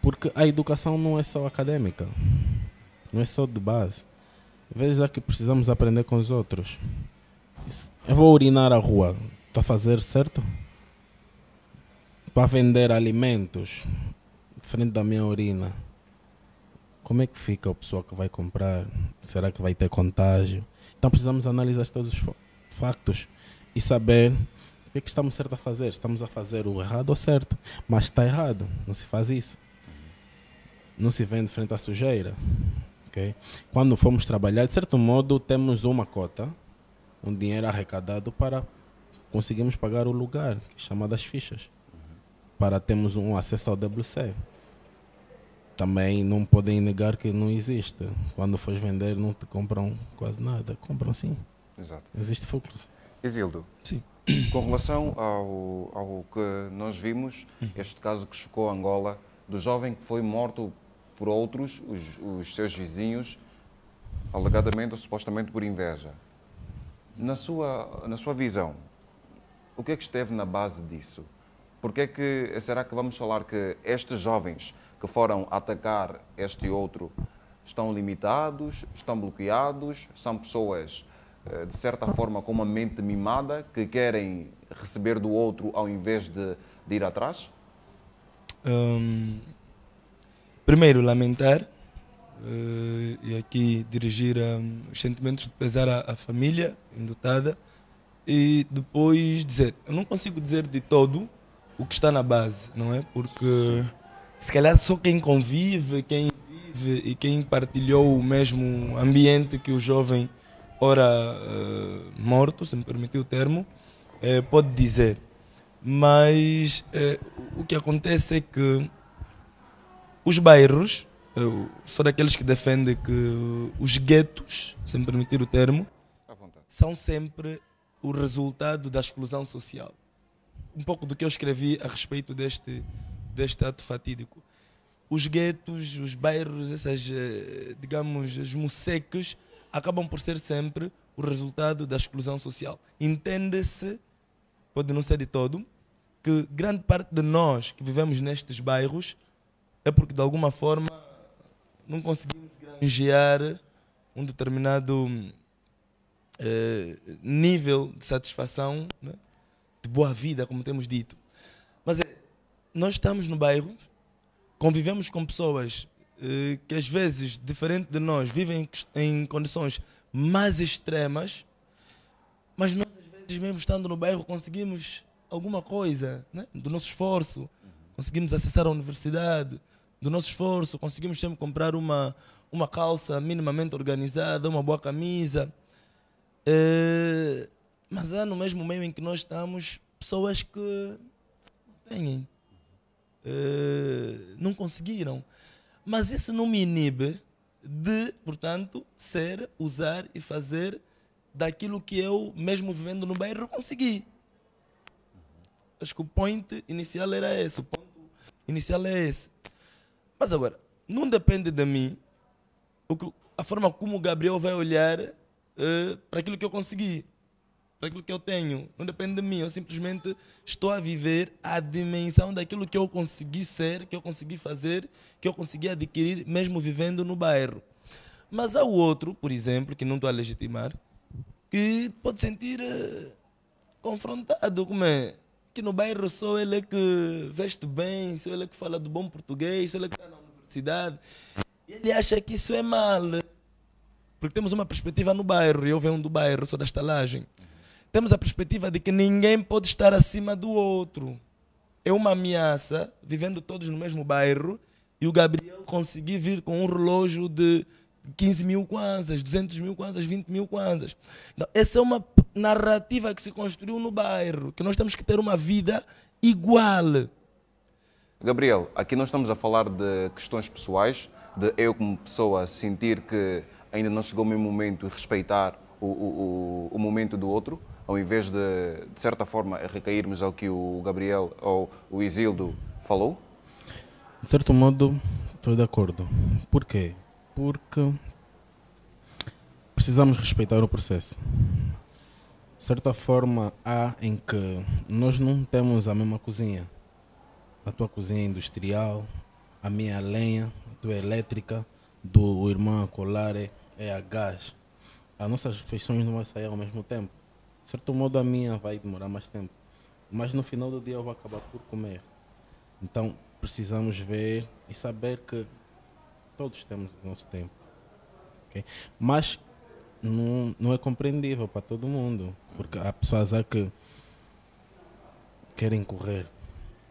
Porque a educação não é só acadêmica, não é só de base. Às vezes é que precisamos aprender com os outros. Eu vou urinar à rua, estou a fazer certo? Para vender alimentos, diferente da minha urina. Como é que fica a pessoa que vai comprar? Será que vai ter contágio? Então precisamos analisar todos os factos e saber o que é que estamos certo a fazer. Estamos a fazer o errado ou certo, mas está errado, não se faz isso. Não se vende frente à sujeira. Okay? Quando formos trabalhar, de certo modo, temos uma cota, um dinheiro arrecadado para conseguirmos pagar o lugar, que é chamado as fichas, para termos um acesso ao WC. Também não podem negar que não existe. Quando fores vender, não te compram quase nada. Compram sim. Exato. Existe fluxo. Isildo, sim. Com relação ao que nós vimos, este caso que chocou Angola, do jovem que foi morto por outros, os seus vizinhos, alegadamente ou supostamente por inveja. Na sua visão, o que é que esteve na base disso? Será que vamos falar que estes jovens que foram atacar este outro estão limitados, estão bloqueados, são pessoas, de certa forma, com uma mente mimada, que querem receber do outro ao invés de ir atrás? Primeiro, lamentar e aqui dirigir os sentimentos de pesar à família enlutada e depois dizer, eu não consigo dizer de todo o que está na base, não é? Porque se calhar só quem convive, quem vive e quem partilhou o mesmo ambiente que o jovem, ora morto, se me permitir o termo, pode dizer. Mas o que acontece é que os bairros, eu sou daqueles que defendem que os guetos, se me permitir o termo, são sempre o resultado da exclusão social. Um pouco do que eu escrevi a respeito deste ato fatídico. Os guetos, os bairros, essas, digamos, os museques, acabam por ser sempre o resultado da exclusão social. Entende-se, pode não ser de todo, que grande parte de nós que vivemos nestes bairros é porque de alguma forma não conseguimos granjear um determinado nível de satisfação, né? De boa vida, como temos dito. Mas nós estamos no bairro, convivemos com pessoas que às vezes, diferente de nós, vivem em condições mais extremas, mas nós às vezes mesmo estando no bairro conseguimos alguma coisa, né? Do nosso esforço, conseguimos acessar a universidade, do nosso esforço, conseguimos sempre comprar uma calça minimamente organizada, uma boa camisa. Mas há no mesmo meio em que nós estamos pessoas que não têm, não conseguiram. Mas isso não me inibe de, portanto, usar e fazer daquilo que eu, mesmo vivendo no bairro, consegui. Acho que o point inicial era esse, o ponto inicial é esse. Mas agora, não depende de mim a forma como o Gabriel vai olhar para aquilo que eu consegui, para aquilo que eu tenho. Não depende de mim, eu simplesmente estou a viver a dimensão daquilo que eu consegui ser, que eu consegui fazer, que eu consegui adquirir, mesmo vivendo no bairro. Mas há o outro, por exemplo, que não estou a legitimar, que pode sentir confrontado, como é? Que no bairro só ele é que veste bem, só ele é que fala do bom português, só ele é que está na universidade. E ele acha que isso é mal. Porque temos uma perspectiva no bairro, e eu venho do bairro, sou da estalagem. Temos a perspectiva de que ninguém pode estar acima do outro. É uma ameaça, vivendo todos no mesmo bairro, e o Gabriel conseguir vir com um relógio de 15 mil kwanzas, 200 mil kwanzas, 20 mil kwanzas. Então, essa é uma narrativa que se construiu no bairro, que nós temos que ter uma vida igual. Gabriel, aqui nós estamos a falar de questões pessoais, de eu como pessoa sentir que ainda não chegou o meu momento e respeitar o momento do outro, ao invés de certa forma, recairmos ao que o Gabriel ou o Isildo falou? De certo modo, estou de acordo. Por quê? Porque precisamos respeitar o processo. De certa forma, há em que nós não temos a mesma cozinha. A tua cozinha é industrial, a minha é lenha, a tua é elétrica, do irmão a colar é a gás. As nossas refeições não vão sair ao mesmo tempo. De certo modo, a minha vai demorar mais tempo. Mas no final do dia eu vou acabar por comer. Então, precisamos ver e saber que todos temos o nosso tempo. Okay? Mas não é compreendível para todo mundo. Porque há pessoas que querem correr,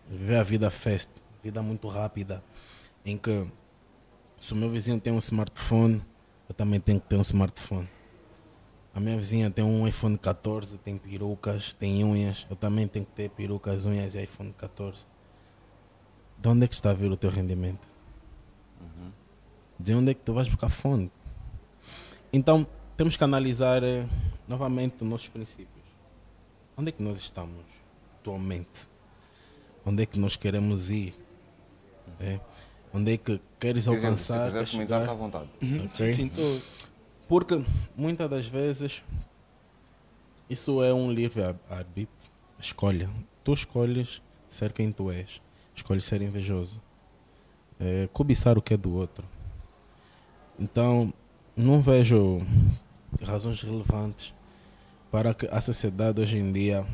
viver a vida fast, vida muito rápida, em que se o meu vizinho tem um smartphone, eu também tenho que ter um smartphone. A minha vizinha tem um iPhone 14, tem perucas, tem unhas, eu também tenho que ter perucas, unhas e iPhone 14. De onde é que está a vir o teu rendimento? De onde é que tu vais buscar fonte? Então, temos que analisar novamente os nossos princípios. Onde é que nós estamos atualmente? Onde é que nós queremos ir? Onde é que queres alcançar? Se quiser comentar, está à vontade. Okay? Sim, porque muitas das vezes isso é um livre-arbítrio, escolha. Tu escolhes ser quem tu és, escolhes ser invejoso, cobiçar o que é do outro. Então, não vejo razões relevantes para que a sociedade hoje em dia,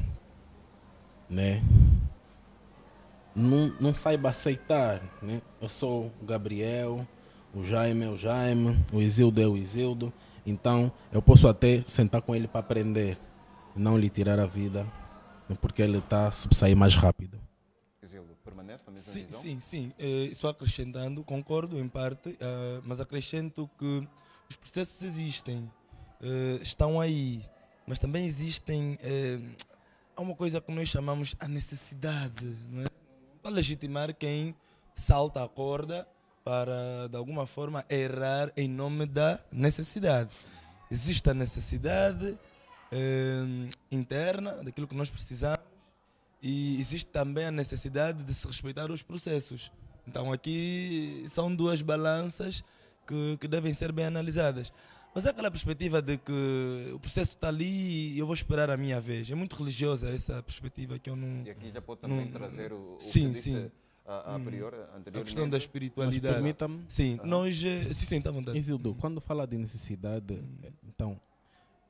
né, não saiba aceitar, né? Eu sou o Gabriel, o Jaime é o Jaime, o Isildo é o Isildo, então eu posso até sentar com ele para aprender, não lhe tirar a vida, porque ele está a subsair mais rápido. Isildo, permanece na mesma visão? Sim. Só acrescentando, concordo em parte, mas acrescento que os processos existem, estão aí, mas também existem, há uma coisa que nós chamamos a necessidade, não é? Para legitimar quem salta a corda para, de alguma forma, errar em nome da necessidade. Existe a necessidade interna, daquilo que nós precisamos, e existe também a necessidade de se respeitar os processos. Então aqui são duas balanças que devem ser bem analisadas. Mas é aquela perspectiva de que o processo está ali e eu vou esperar a minha vez. É muito religiosa essa perspectiva que eu não... E aqui já pode também trazer o sim, que disse anteriormente. A questão da espiritualidade. Permita-me. Sim, nós... Sim, está à vontade. Isildo, quando fala de necessidade, então,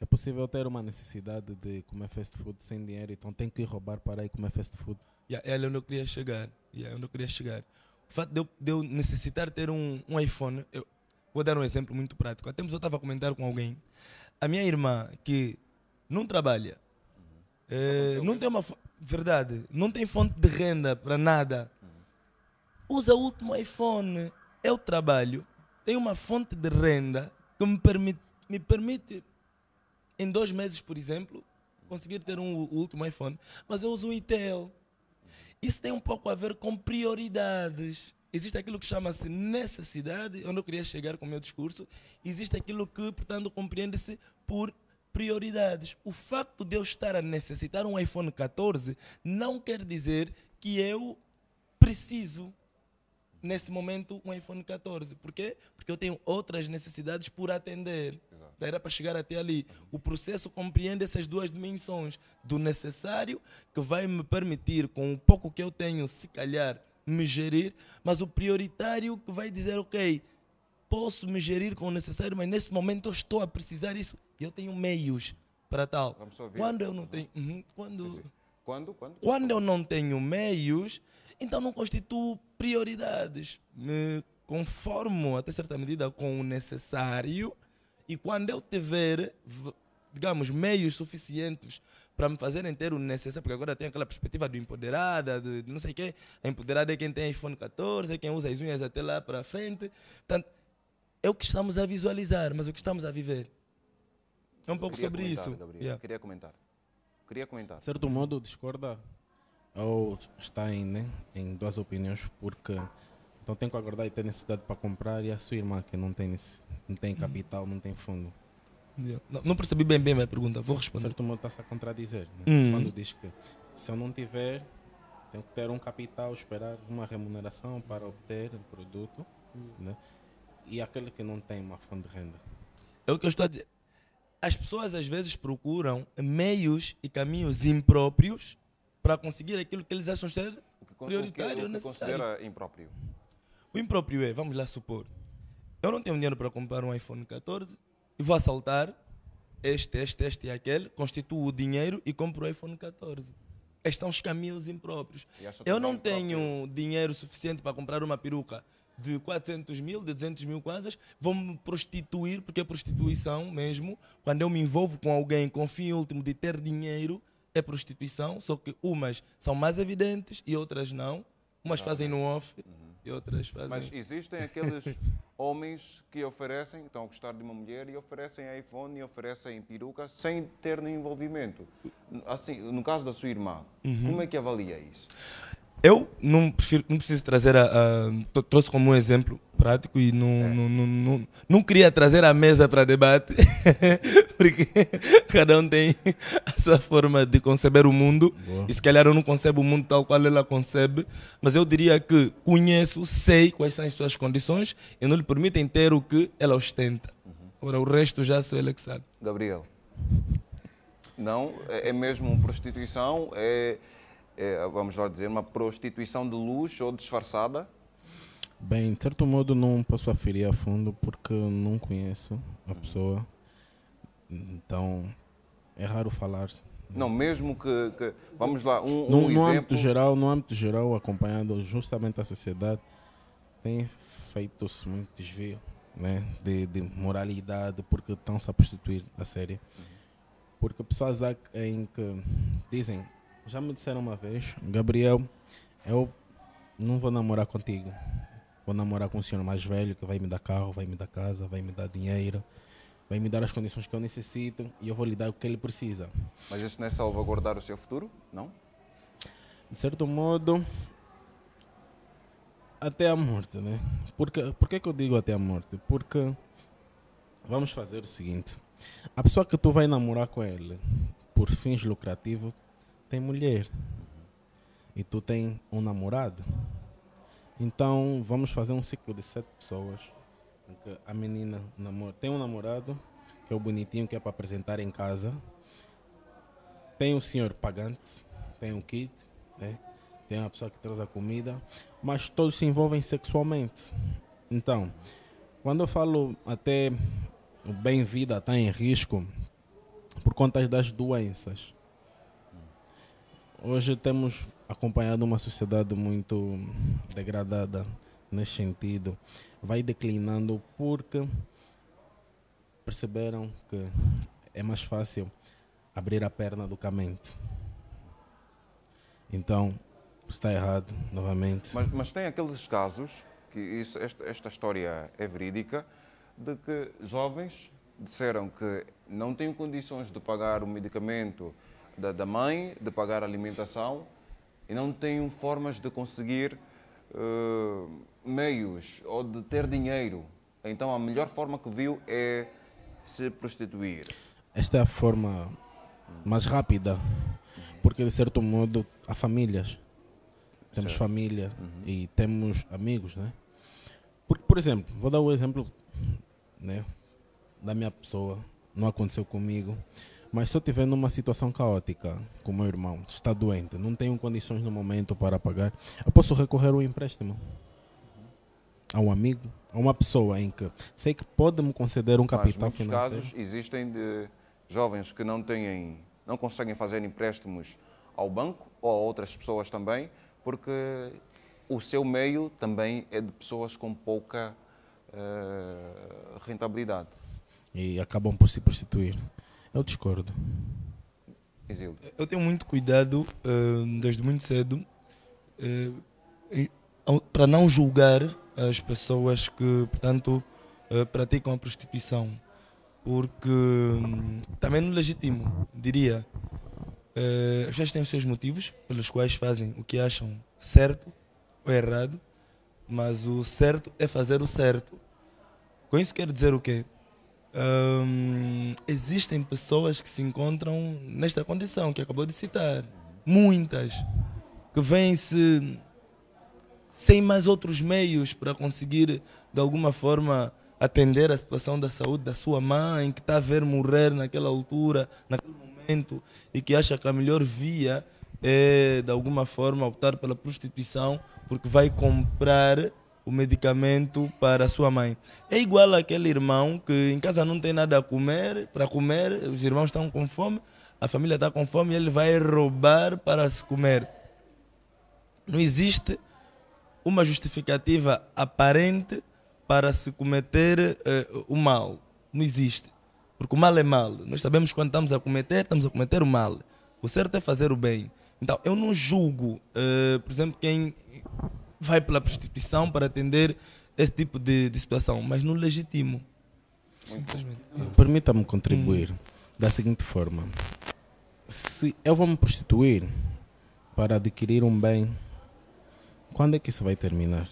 é possível ter uma necessidade de comer fast food sem dinheiro, então tem que ir roubar para ir comer fast food. É onde eu queria chegar. O fato de eu necessitar ter um iPhone... Vou dar um exemplo muito prático. Até eu estava a comentar com alguém. A minha irmã, que não trabalha, não tem uma... Verdade, não tem fonte de renda para nada. Usa o último iPhone. Eu trabalho, tenho uma fonte de renda que me permite, em 2 meses, por exemplo, conseguir ter o último iPhone. Mas eu uso um Itel. Isso tem um pouco a ver com prioridades. Existe aquilo que chama-se necessidade, onde eu queria chegar com o meu discurso. Existe aquilo que, portanto, compreende-se por prioridades. O facto de eu estar a necessitar um iPhone 14 não quer dizer que eu preciso. nesse momento, um iPhone 14. Por quê? Porque eu tenho outras necessidades por atender. Daí era para chegar até ali. O processo compreende essas duas dimensões. Do necessário, que vai me permitir, com o pouco que eu tenho, se calhar, me gerir, mas o prioritário que vai dizer, ok, posso me gerir com o necessário, mas nesse momento eu estou a precisar disso e eu tenho meios para tal. Quando eu não tenho... Quando eu não tenho meios, então não constituo prioridades. Me conformo até certa medida com o necessário e quando eu tiver, digamos, meios suficientes para me fazerem ter o necessário, porque agora tem aquela perspectiva do empoderada, de não sei o quê. A empoderada é quem tem iPhone 14, é quem usa as unhas até lá para frente. Portanto, é o que estamos a visualizar, mas o que estamos a viver. É um pouco sobre isso. Queria comentar. De certo modo, discorda ou está em duas opiniões, porque então tem que aguardar e ter necessidade para comprar, e a sua irmã que não tem capital, não tem fundo. Não percebi bem a pergunta, vou responder. De certo modo está-se a contradizer, né? Quando diz que se eu não tiver, tenho que ter um capital, esperar uma remuneração para obter o produto, né? E aquele que não tem uma fonte de renda. É o que eu estou a dizer. As pessoas às vezes procuram meios e caminhos impróprios para conseguir aquilo que eles acham ser prioritário ou necessário. Considera impróprio? O impróprio é, vamos lá supor, eu não tenho dinheiro para comprar um iPhone 14 e vou assaltar este e aquele, constituo o dinheiro e compro o iPhone 14. Estes são os caminhos impróprios. Eu não tenho dinheiro suficiente para comprar uma peruca de 400 mil, de 200 mil kwanzas, vou-me prostituir, porque é prostituição mesmo. Quando eu me envolvo com alguém com o fim último de ter dinheiro, é prostituição, só que umas são mais evidentes e outras não. Umas fazem no off e outras fazem... Mas existem aqueles homens que oferecem, estão a gostar de uma mulher e oferecem iPhone e oferecem peruca sem ter nenhum envolvimento. Assim, no caso da sua irmã, como é que avalia isso? Eu não preciso trazer trouxe como um exemplo prático e não queria trazer a mesa para debate, porque cada um tem a sua forma de conceber o mundo. Boa. E se calhar eu não concebo o mundo tal qual ela concebe, mas eu diria que conheço, sei quais são as suas condições e não lhe permitem ter o que ela ostenta. Ora, o resto já sou ele que sabe. Gabriel, não, é mesmo prostituição, vamos lá dizer, uma prostituição de luxo ou disfarçada? Bem, de certo modo não posso aferir a fundo porque não conheço a pessoa, então é raro falar-se. Não, mesmo que vamos lá, no exemplo... No âmbito geral, acompanhando justamente a sociedade, tem feito-se muito desvio, né, de moralidade, porque estão-se a prostituir a sério. Porque pessoas em que dizem... Já me disseram uma vez, Gabriel, eu não vou namorar contigo. Vou namorar com um senhor mais velho que vai me dar carro, vai me dar casa, vai me dar dinheiro, vai me dar as condições que eu necessito e eu vou lhe dar o que ele precisa. Mas isso não é salvaguardar o seu futuro, não? De certo modo, até a morte, né? Por que eu digo até a morte? Porque vamos fazer o seguinte. A pessoa que tu vai namorar com ele por fins lucrativos tem mulher e tu tem um namorado, então vamos fazer um ciclo de 7 pessoas em que a menina tem um namorado que é o bonitinho, que é para apresentar em casa, tem o senhor pagante, tem um kit, né? Tem a pessoa que traz a comida, mas todos se envolvem sexualmente. Então, quando eu falo até o bem-vida está em risco por conta das doenças. Hoje temos acompanhado uma sociedade muito degradada nesse sentido. Vai declinando porque perceberam que é mais fácil abrir a perna do que a mente. Então, está errado, novamente. Mas tem aqueles casos, que esta história é verídica, de que jovens disseram que não têm condições de pagar o medicamento da mãe, de pagar a alimentação e não têm formas de conseguir meios ou de ter dinheiro. Então a melhor forma que viu é se prostituir. Esta é a forma mais rápida, porque de certo modo há famílias temos Certo. família e temos amigos, né? Porque, por exemplo, vou dar o exemplo, né, da minha pessoa, não aconteceu comigo, mas se eu estiver numa situação caótica com o meu irmão, está doente, não tenho condições no momento para pagar, eu posso recorrer ao empréstimo a um amigo, a uma pessoa em que sei que pode me conceder um capital Mas, financeiro. casos existem de jovens que não conseguem fazer empréstimos ao banco ou a outras pessoas também, porque o seu meio também é de pessoas com pouca rentabilidade. E acabam por se prostituir. Eu discordo. Isildo. Eu tenho muito cuidado, desde muito cedo, para não julgar as pessoas que, portanto, praticam a prostituição. Porque também não legitimo, diria. As pessoas têm os seus motivos pelos quais fazem o que acham certo ou errado, mas o certo é fazer o certo. Com isso quero dizer o quê? Existem pessoas que se encontram nesta condição que acabou de citar, muitas, que vêm-se sem mais outros meios para conseguir de alguma forma atender a situação da saúde da sua mãe, que está a ver morrer naquela altura, naquele momento, e que acha que a melhor via é de alguma forma optar pela prostituição porque vai comprar o medicamento para a sua mãe. É igual àquele irmão que em casa não tem nada a comer, para comer, os irmãos estão com fome, a família está com fome e ele vai roubar para se comer. Não existe uma justificativa aparente para se cometer o mal. Não existe. Porque o mal é mal. Nós sabemos que quando estamos a cometer o mal. O certo é fazer o bem. Então, eu não julgo, por exemplo, quem vai pela prostituição para atender esse tipo de situação, mas não legitimo. Simplesmente. Permita-me contribuir da seguinte forma. Se eu vou me prostituir para adquirir um bem, quando é que isso vai terminar?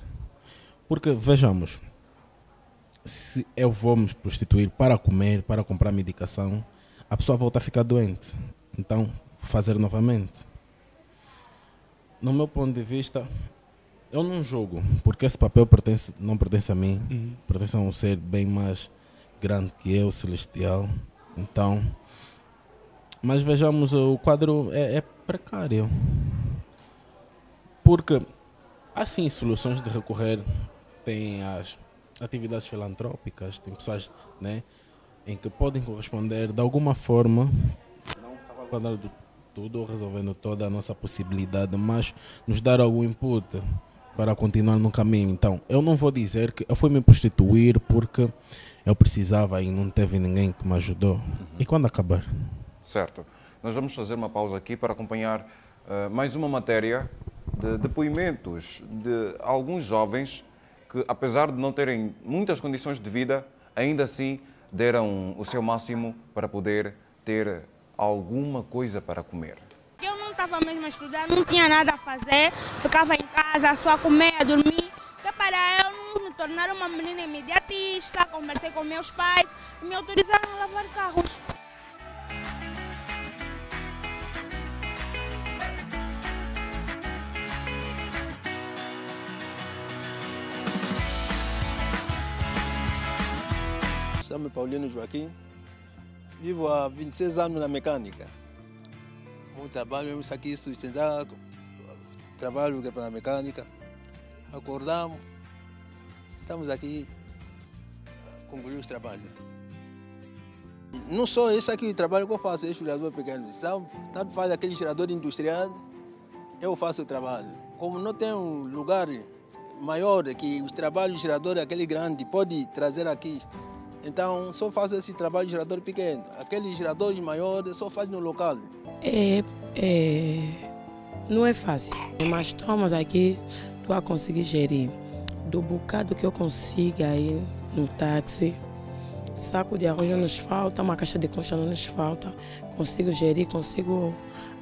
Porque, vejamos, se eu vou me prostituir para comer, para comprar medicação, a pessoa volta a ficar doente. Então, fazer novamente. No meu ponto de vista, eu não julgo, porque esse papel não pertence a mim, pertence a um ser bem mais grande que eu, celestial. Então, mas vejamos, o quadro é precário. Porque há sim soluções de recorrer, tem as atividades filantrópicas, tem pessoas, né, em que podem corresponder de alguma forma, não salvaguardando tudo ou resolvendo toda a nossa possibilidade, mas nos dar algum input para continuar no caminho. Então, eu não vou dizer que eu fui me prostituir porque eu precisava e não teve ninguém que me ajudou. E quando acabar? Certo. Nós vamos fazer uma pausa aqui para acompanhar mais uma matéria de depoimentos de alguns jovens que, apesar de não terem muitas condições de vida, ainda assim deram o seu máximo para poder ter alguma coisa para comer. Eu não estava mesmo a estudar, não tinha nada a fazer, ficava em casa só a comer, a dormir. Que para eu não me tornar uma menina imediatista, conversei com meus pais e me autorizaram a lavar carros. Chamo-me Paulino Joaquim, vivo há 26 anos na mecânica. Muito trabalho, mesmo aqui sustentar, trabalho que é para a mecânica. Acordamos, estamos aqui a concluir os trabalhos. Não só esse aqui o trabalho que eu faço, esse gerador pequeno, tanto faz aquele gerador industrial, eu faço o trabalho. Como não tem um lugar maior que os trabalhos de gerador, aquele grande, pode trazer aqui. Então, só faço esse trabalho de gerador pequeno. Aqueles geradores maiores, só faz no local. Não é fácil, mas estamos aqui, estou a conseguir gerir. Do bocado que eu consigo aí no táxi, saco de arroz não nos falta, uma caixa de concha não nos falta. Consigo gerir, consigo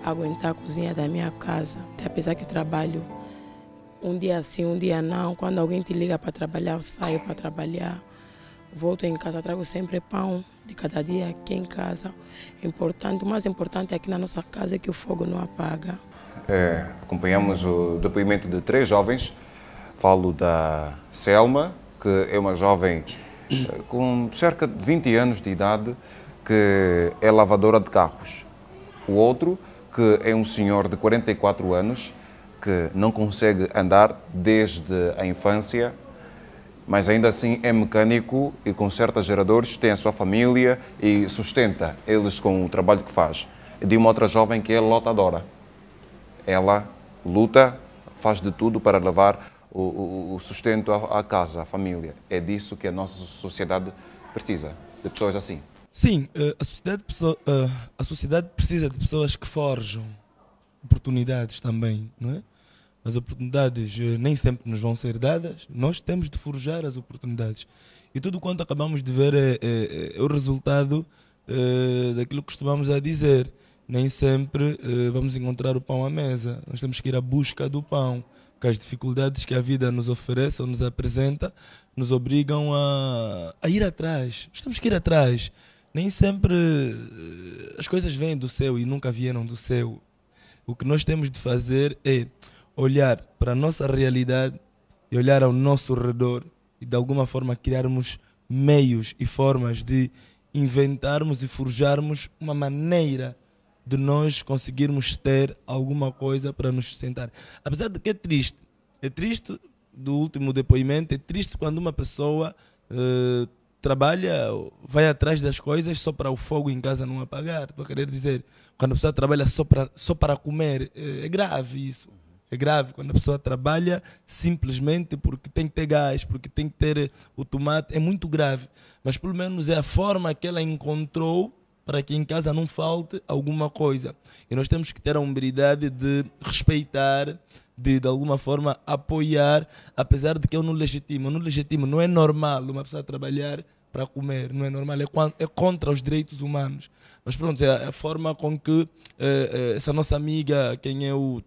aguentar a cozinha da minha casa. Apesar que trabalho um dia sim, um dia não. Quando alguém te liga para trabalhar, eu saio para trabalhar. Volto em casa, trago sempre pão de cada dia aqui em casa. O mais importante aqui na nossa casa é que o fogo não apaga. acompanhamos o depoimento de 3 jovens. Falo da Selma, que é uma jovem com cerca de 20 anos de idade, que é lavadora de carros. O outro, que é um senhor de 44 anos, que não consegue andar desde a infância, mas ainda assim é mecânico e conserta geradores, tem a sua família e sustenta eles com o trabalho que faz. E de uma outra jovem que é lotadora. Ela luta, faz de tudo para levar o sustento à casa, à família. É disso que a nossa sociedade precisa, de pessoas assim. Sim, a sociedade precisa de pessoas que forjam oportunidades também, não é? As oportunidades nem sempre nos vão ser dadas, nós temos de forjar as oportunidades. E tudo quanto acabamos de ver é o resultado daquilo que costumamos a dizer. Nem sempre vamos encontrar o pão à mesa, nós temos que ir à busca do pão, porque as dificuldades que a vida nos oferece ou nos apresenta nos obrigam a ir atrás. Nós temos que ir atrás. Nem sempre as coisas vêm do céu e nunca vieram do céu. O que nós temos de fazer é olhar para a nossa realidade e olhar ao nosso redor e de alguma forma criarmos meios e formas de inventarmos e forjarmos uma maneira de nós conseguirmos ter alguma coisa para nos sustentar. Apesar de que é triste do último depoimento, é triste quando uma pessoa trabalha, vai atrás das coisas só para o fogo em casa não apagar. Estou a querer dizer, quando a pessoa trabalha só para comer, é grave isso. É grave quando a pessoa trabalha simplesmente porque tem que ter gás, porque tem que ter o tomate, é muito grave. Mas pelo menos é a forma que ela encontrou para que em casa não falte alguma coisa. E nós temos que ter a humildade de respeitar, de alguma forma apoiar, apesar de que eu não legitimo. Não legitimo, não é normal uma pessoa trabalhar para comer, não é normal, é contra os direitos humanos. Mas pronto, é a forma com que essa nossa amiga, quem eu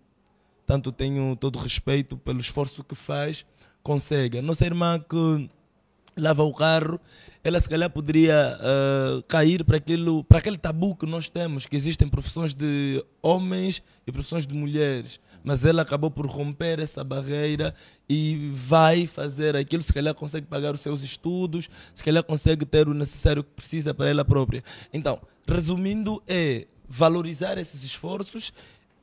tanto tenho todo respeito pelo esforço que faz, consegue. A nossa irmã que lava o carro, ela se calhar poderia cair para aquele tabu que nós temos, que existem profissões de homens e profissões de mulheres. Mas ela acabou por romper essa barreira e vai fazer aquilo, se calhar consegue pagar os seus estudos, se calhar consegue ter o necessário que precisa para ela própria. Então, resumindo, é valorizar esses esforços,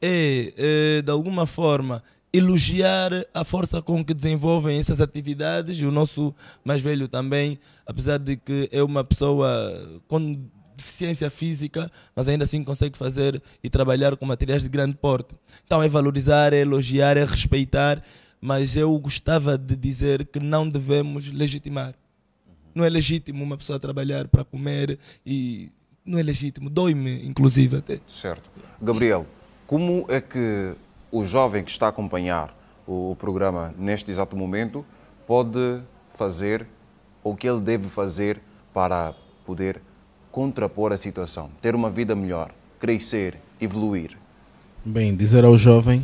de alguma forma elogiar a força com que desenvolvem essas atividades. E o nosso mais velho também, apesar de que é uma pessoa com deficiência física, mas ainda assim consegue fazer e trabalhar com materiais de grande porte. Então é valorizar, é elogiar, é respeitar, mas eu gostava de dizer que não devemos legitimar. Não é legítimo uma pessoa trabalhar para comer e não é legítimo, dói-me inclusive até. Certo. Gabriel, como é que o jovem que está a acompanhar o programa neste exato momento pode fazer o que ele deve fazer para poder contrapor a situação, ter uma vida melhor, crescer, evoluir? Bem, dizer ao jovem,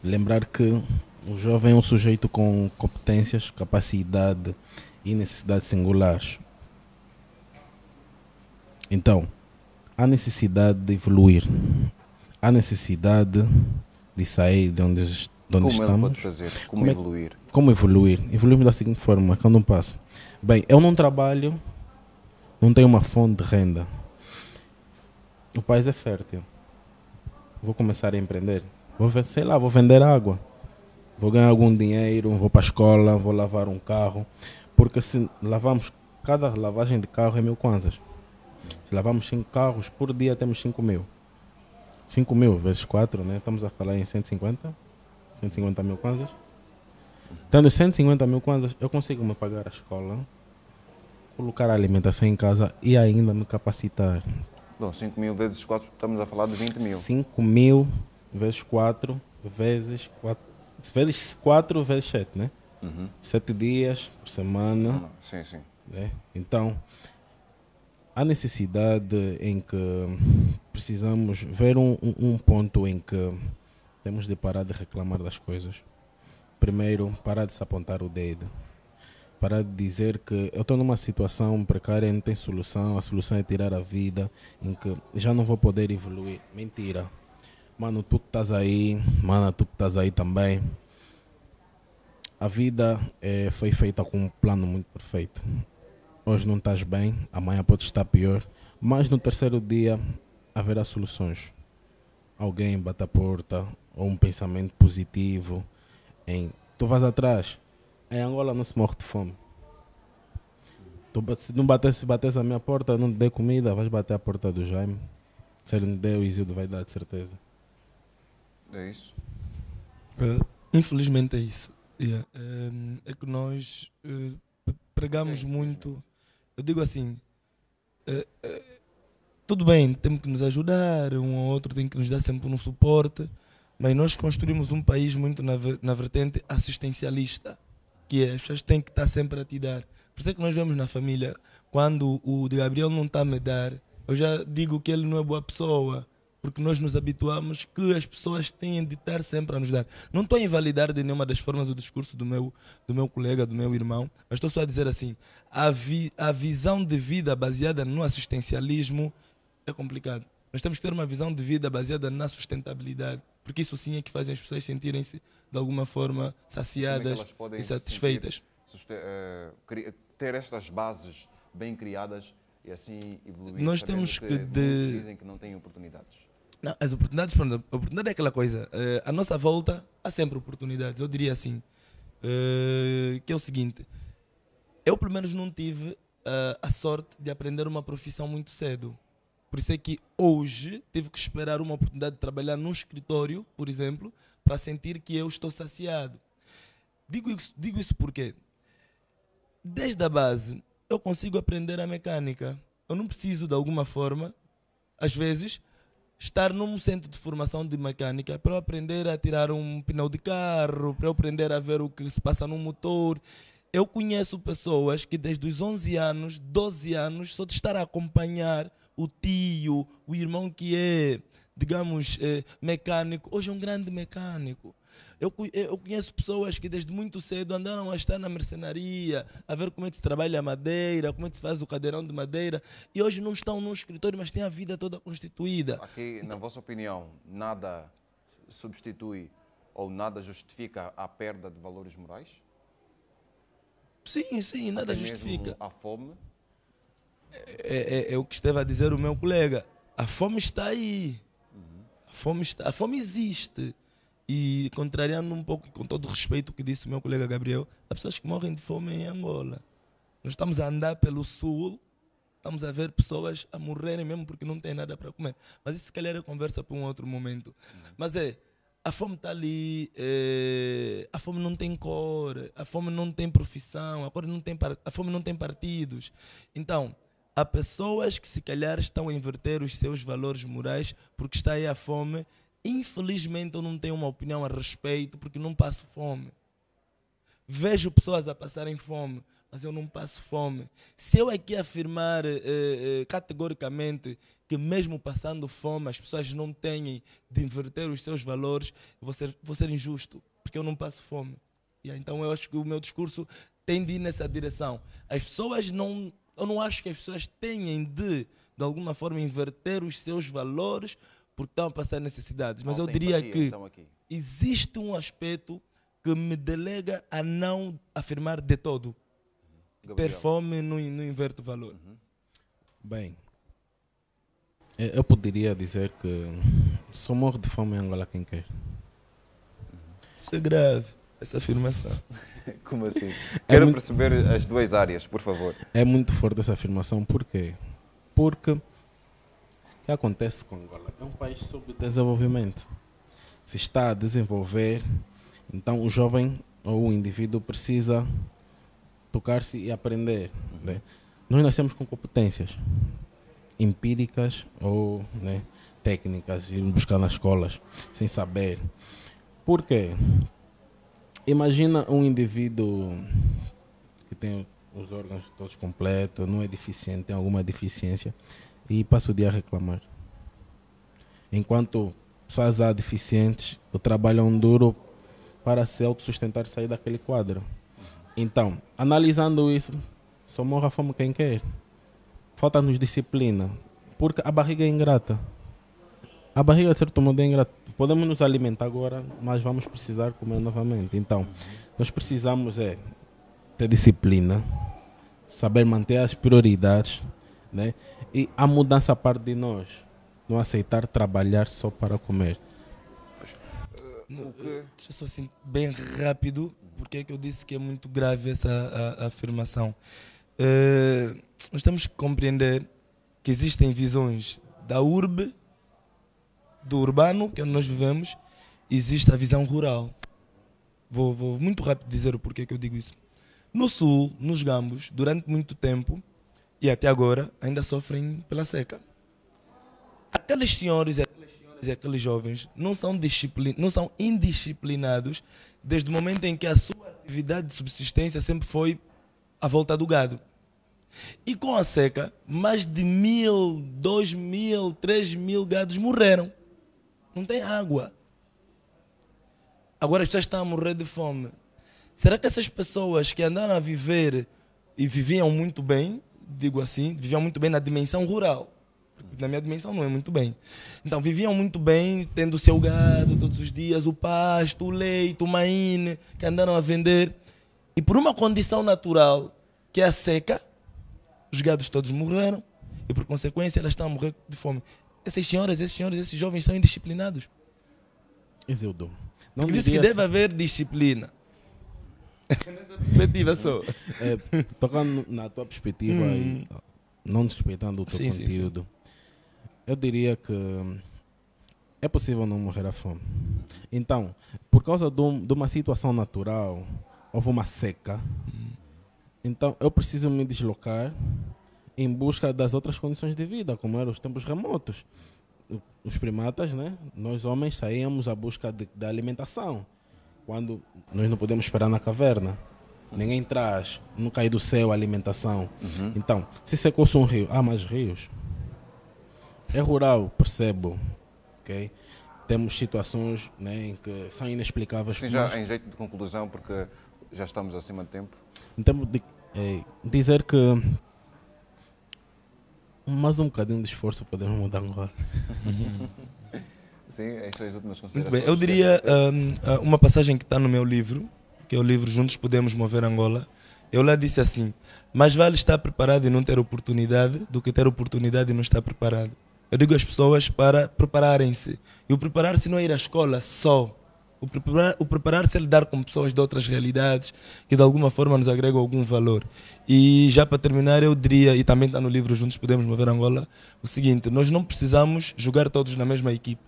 lembrar que o jovem é um sujeito com competências, capacidade e necessidades singulares. Então, há necessidade de evoluir, há necessidade de sair de onde estamos. Como ele pode fazer? Como evoluir? Como evoluir? Evoluirmos da seguinte forma, quando um passo. Bem, eu não trabalho, não tenho uma fonte de renda. O país é fértil. Vou começar a empreender. Vou vender água. Vou ganhar algum dinheiro, vou para a escola, vou lavar um carro. Porque se lavamos, cada lavagem de carro é 1000 kwanzas. Se lavamos 5 carros, por dia temos 5.000. 5.000 vezes 4, né? Estamos a falar em 150 mil kwanzas. Tendo 150 mil kwanzas, eu consigo me pagar a escola, colocar a alimentação em casa e ainda me capacitar. Bom, 5.000 vezes 4, estamos a falar de 20.000. 5.000 vezes 4 vezes 4 vezes 7, né? 7 dias por semana. Sim, sim. Né? Então, há necessidade em que precisamos ver um ponto em que temos de parar de reclamar das coisas. Primeiro, parar de se apontar o dedo. Parar de dizer que eu estou numa situação precária e não tem solução, a solução é tirar a vida, em que já não vou poder evoluir. Mentira. Mano, tu que estás aí, mana, tu que estás aí também. A vida foi feita com um plano muito perfeito. Hoje não estás bem, amanhã pode estar pior, mas no terceiro dia haverá soluções. Alguém bate a porta, ou um pensamento positivo. Tu vais atrás. Em Angola não se morre de fome. Se não bates a minha porta, não te dei comida, vais bater a porta do Jaime. Se ele não der, o Isildo vai dar, de certeza. É isso? Infelizmente é isso. É que nós pregamos muito. Eu digo assim, tudo bem, temos que nos ajudar, um ou outro tem que nos dar sempre um suporte, mas nós construímos um país muito na vertente assistencialista, que as pessoas têm que estar sempre a te dar. Por isso é que nós vemos na família, quando o de Gabriel não está a me dar, eu já digo que ele não é boa pessoa, porque nós nos habituamos que as pessoas têm de estar sempre a nos dar. Não estou a invalidar de nenhuma das formas o discurso do meu colega, do meu irmão, mas estou só a dizer assim, a visão de vida baseada no assistencialismo é complicado. Nós temos que ter uma visão de vida baseada na sustentabilidade, porque isso sim é que faz as pessoas sentirem-se de alguma forma saciadas e satisfeitas. Ter estas bases bem criadas e assim evoluir. Nós temos que dizem que não têm oportunidades. Não, as oportunidades, a oportunidade é aquela coisa. À nossa volta há sempre oportunidades. Eu diria assim, que é o seguinte: eu pelo menos não tive a sorte de aprender uma profissão muito cedo. Por isso é que hoje tive que esperar uma oportunidade de trabalhar num escritório, por exemplo, para sentir que eu estou saciado. Digo isso porque desde a base eu consigo aprender a mecânica. Eu não preciso de alguma forma, às vezes, estar num centro de formação de mecânica para eu aprender a tirar um pneu de carro, para eu aprender a ver o que se passa no motor. Eu conheço pessoas que desde os 11 anos, 12 anos, só de estar a acompanhar o tio, o irmão que é, digamos, mecânico, hoje é um grande mecânico. Eu conheço pessoas que desde muito cedo andaram a estar na mercenaria, a ver como é que se trabalha a madeira, como é que se faz o cadeirão de madeira, e hoje não estão no escritório, mas têm a vida toda constituída. Aqui, na vossa opinião, nada substitui ou nada justifica a perda de valores morais? Sim, nada até justifica. Mesmo a fome? É o que esteve a dizer o meu colega. A fome está aí. A fome existe. E contrariando um pouco, com todo o respeito que disse o meu colega Gabriel, há pessoas que morrem de fome em Angola. Nós estamos a andar pelo sul, estamos a ver pessoas a morrerem mesmo porque não têm nada para comer. Mas isso se calhar é conversa para um outro momento. Mas a fome está ali, a fome não tem cor, a fome não tem profissão, a fome não tem partidos. Então, há pessoas que se calhar estão a inverter os seus valores morais porque está aí a fome. Infelizmente eu não tenho uma opinião a respeito porque não passo fome. Vejo pessoas a passarem fome, mas eu não passo fome. Se eu aqui afirmar categoricamente que mesmo passando fome as pessoas não têm de inverter os seus valores, vou ser injusto, porque eu não passo fome. Então eu acho que o meu discurso tem de ir nessa direção. As pessoas não... Eu não acho que as pessoas tenham de alguma forma, inverter os seus valores porque estão a passar necessidades. Mas eu diria que existe um aspecto que me delega a não afirmar de todo. Ter fome não inverte o valor. Bem, eu poderia dizer que só morre de fome em Angola quem quer. Isso é grave, essa afirmação. Como assim? Quero perceber as duas áreas, por favor. É muito forte essa afirmação. Por quê? Porque o que acontece com Angola? É um país sob desenvolvimento. Se está a desenvolver, então o jovem ou o indivíduo precisa tocar-se e aprender. Né? Nós nascemos com competências empíricas ou técnicas, ir buscar nas escolas, sem saber. Por quê? Imagina um indivíduo que tem os órgãos todos completos, não é deficiente, tem alguma deficiência e passa o dia a reclamar. Enquanto pessoas há deficientes que trabalham duro para se autossustentar e sair daquele quadro. Então, analisando isso, só morre a fome quem quer. Falta-nos disciplina, porque a barriga é ingrata. A barriga, de certo modo, é ingrata. Podemos nos alimentar agora, mas vamos precisar comer novamente. Então, nós precisamos ter disciplina, saber manter as prioridades, né? E a mudança parte de nós, não aceitar trabalhar só para comer. Deixa eu só assim, bem rápido, porque é que eu disse que é muito grave essa afirmação. Nós temos que compreender que existem visões da urbe, do urbano, que é onde nós vivemos, existe a visão rural. Vou muito rápido dizer o porquê que eu digo isso. No sul, nos Gambos, durante muito tempo, e até agora, ainda sofrem pela seca. Aqueles senhores e aqueles jovens não são indisciplinados desde o momento em que a sua atividade de subsistência sempre foi à volta do gado. E com a seca, mais de 1.000, 2.000, 3.000 gados morreram. Não tem água. Agora as pessoas estão a morrer de fome. Será que essas pessoas que andaram a viver e viviam muito bem, digo assim, viviam muito bem na dimensão rural, porque na minha dimensão não é muito bem. Então viviam muito bem, tendo o seu gado todos os dias, o pasto, o leite, o maíne, que andaram a vender. E por uma condição natural, que é a seca, os gados todos morreram e por consequência elas estão a morrer de fome. Essas senhoras, esses jovens são indisciplinados. Isildo, não disse que deve haver disciplina. Nessa perspectiva só. Tocando na tua perspectiva e não desrespeitando o teu conteúdo, eu diria que é possível não morrer à fome. Então, por causa de uma situação natural, houve uma seca. Então, eu preciso me deslocar em busca das outras condições de vida, como eram os tempos remotos. Os primatas, né? Nós homens saíamos à busca da alimentação. Quando nós não podemos esperar na caverna, ninguém traz, não cai do céu a alimentação. Então, se secou-se um rio, há mais rios. É rural, percebo. Okay? Temos situações, né, em que são inexplicáveis. Sim, já em jeito de conclusão, porque já estamos acima de tempo. Então, dizer que mais um bocadinho de esforço podemos mudar Angola. Sim, essas são as últimas considerações. Muito bem, eu diria uma passagem que está no meu livro, que é o livro Juntos Podemos Mover Angola. Eu lá disse assim: mais vale estar preparado e não ter oportunidade do que ter oportunidade e não estar preparado. Eu digo às pessoas para prepararem-se. E o preparar-se não é ir à escola só. O preparar-se é lidar com pessoas de outras realidades que de alguma forma nos agregam algum valor. E já para terminar eu diria, e também está no livro Juntos Podemos Mover Angola, o seguinte: nós não precisamos jogar todos na mesma equipe.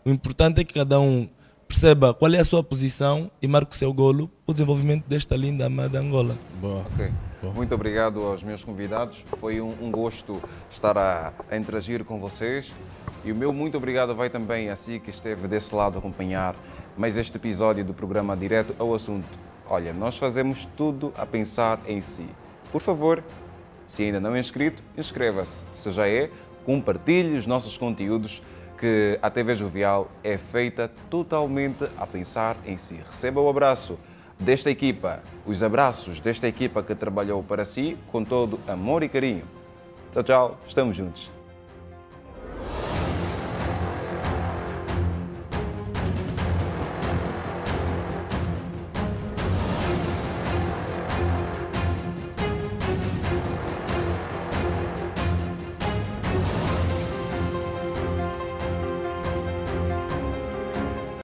O importante é que cada um perceba qual é a sua posição e marque o seu golo para o desenvolvimento desta linda, amada Angola. Boa. Okay. Boa. Muito obrigado aos meus convidados. Foi um gosto estar a interagir com vocês. E o meu muito obrigado vai também a si que esteve desse lado a acompanhar mais este episódio do programa Direto ao Assunto. Olha, nós fazemos tudo a pensar em si. Por favor, se ainda não é inscrito, inscreva-se. Se já é, compartilhe os nossos conteúdos, que a TV Jovial é feita totalmente a pensar em si. Receba o abraço desta equipa, os abraços desta equipa que trabalhou para si com todo amor e carinho. Tchau, tchau, estamos juntos.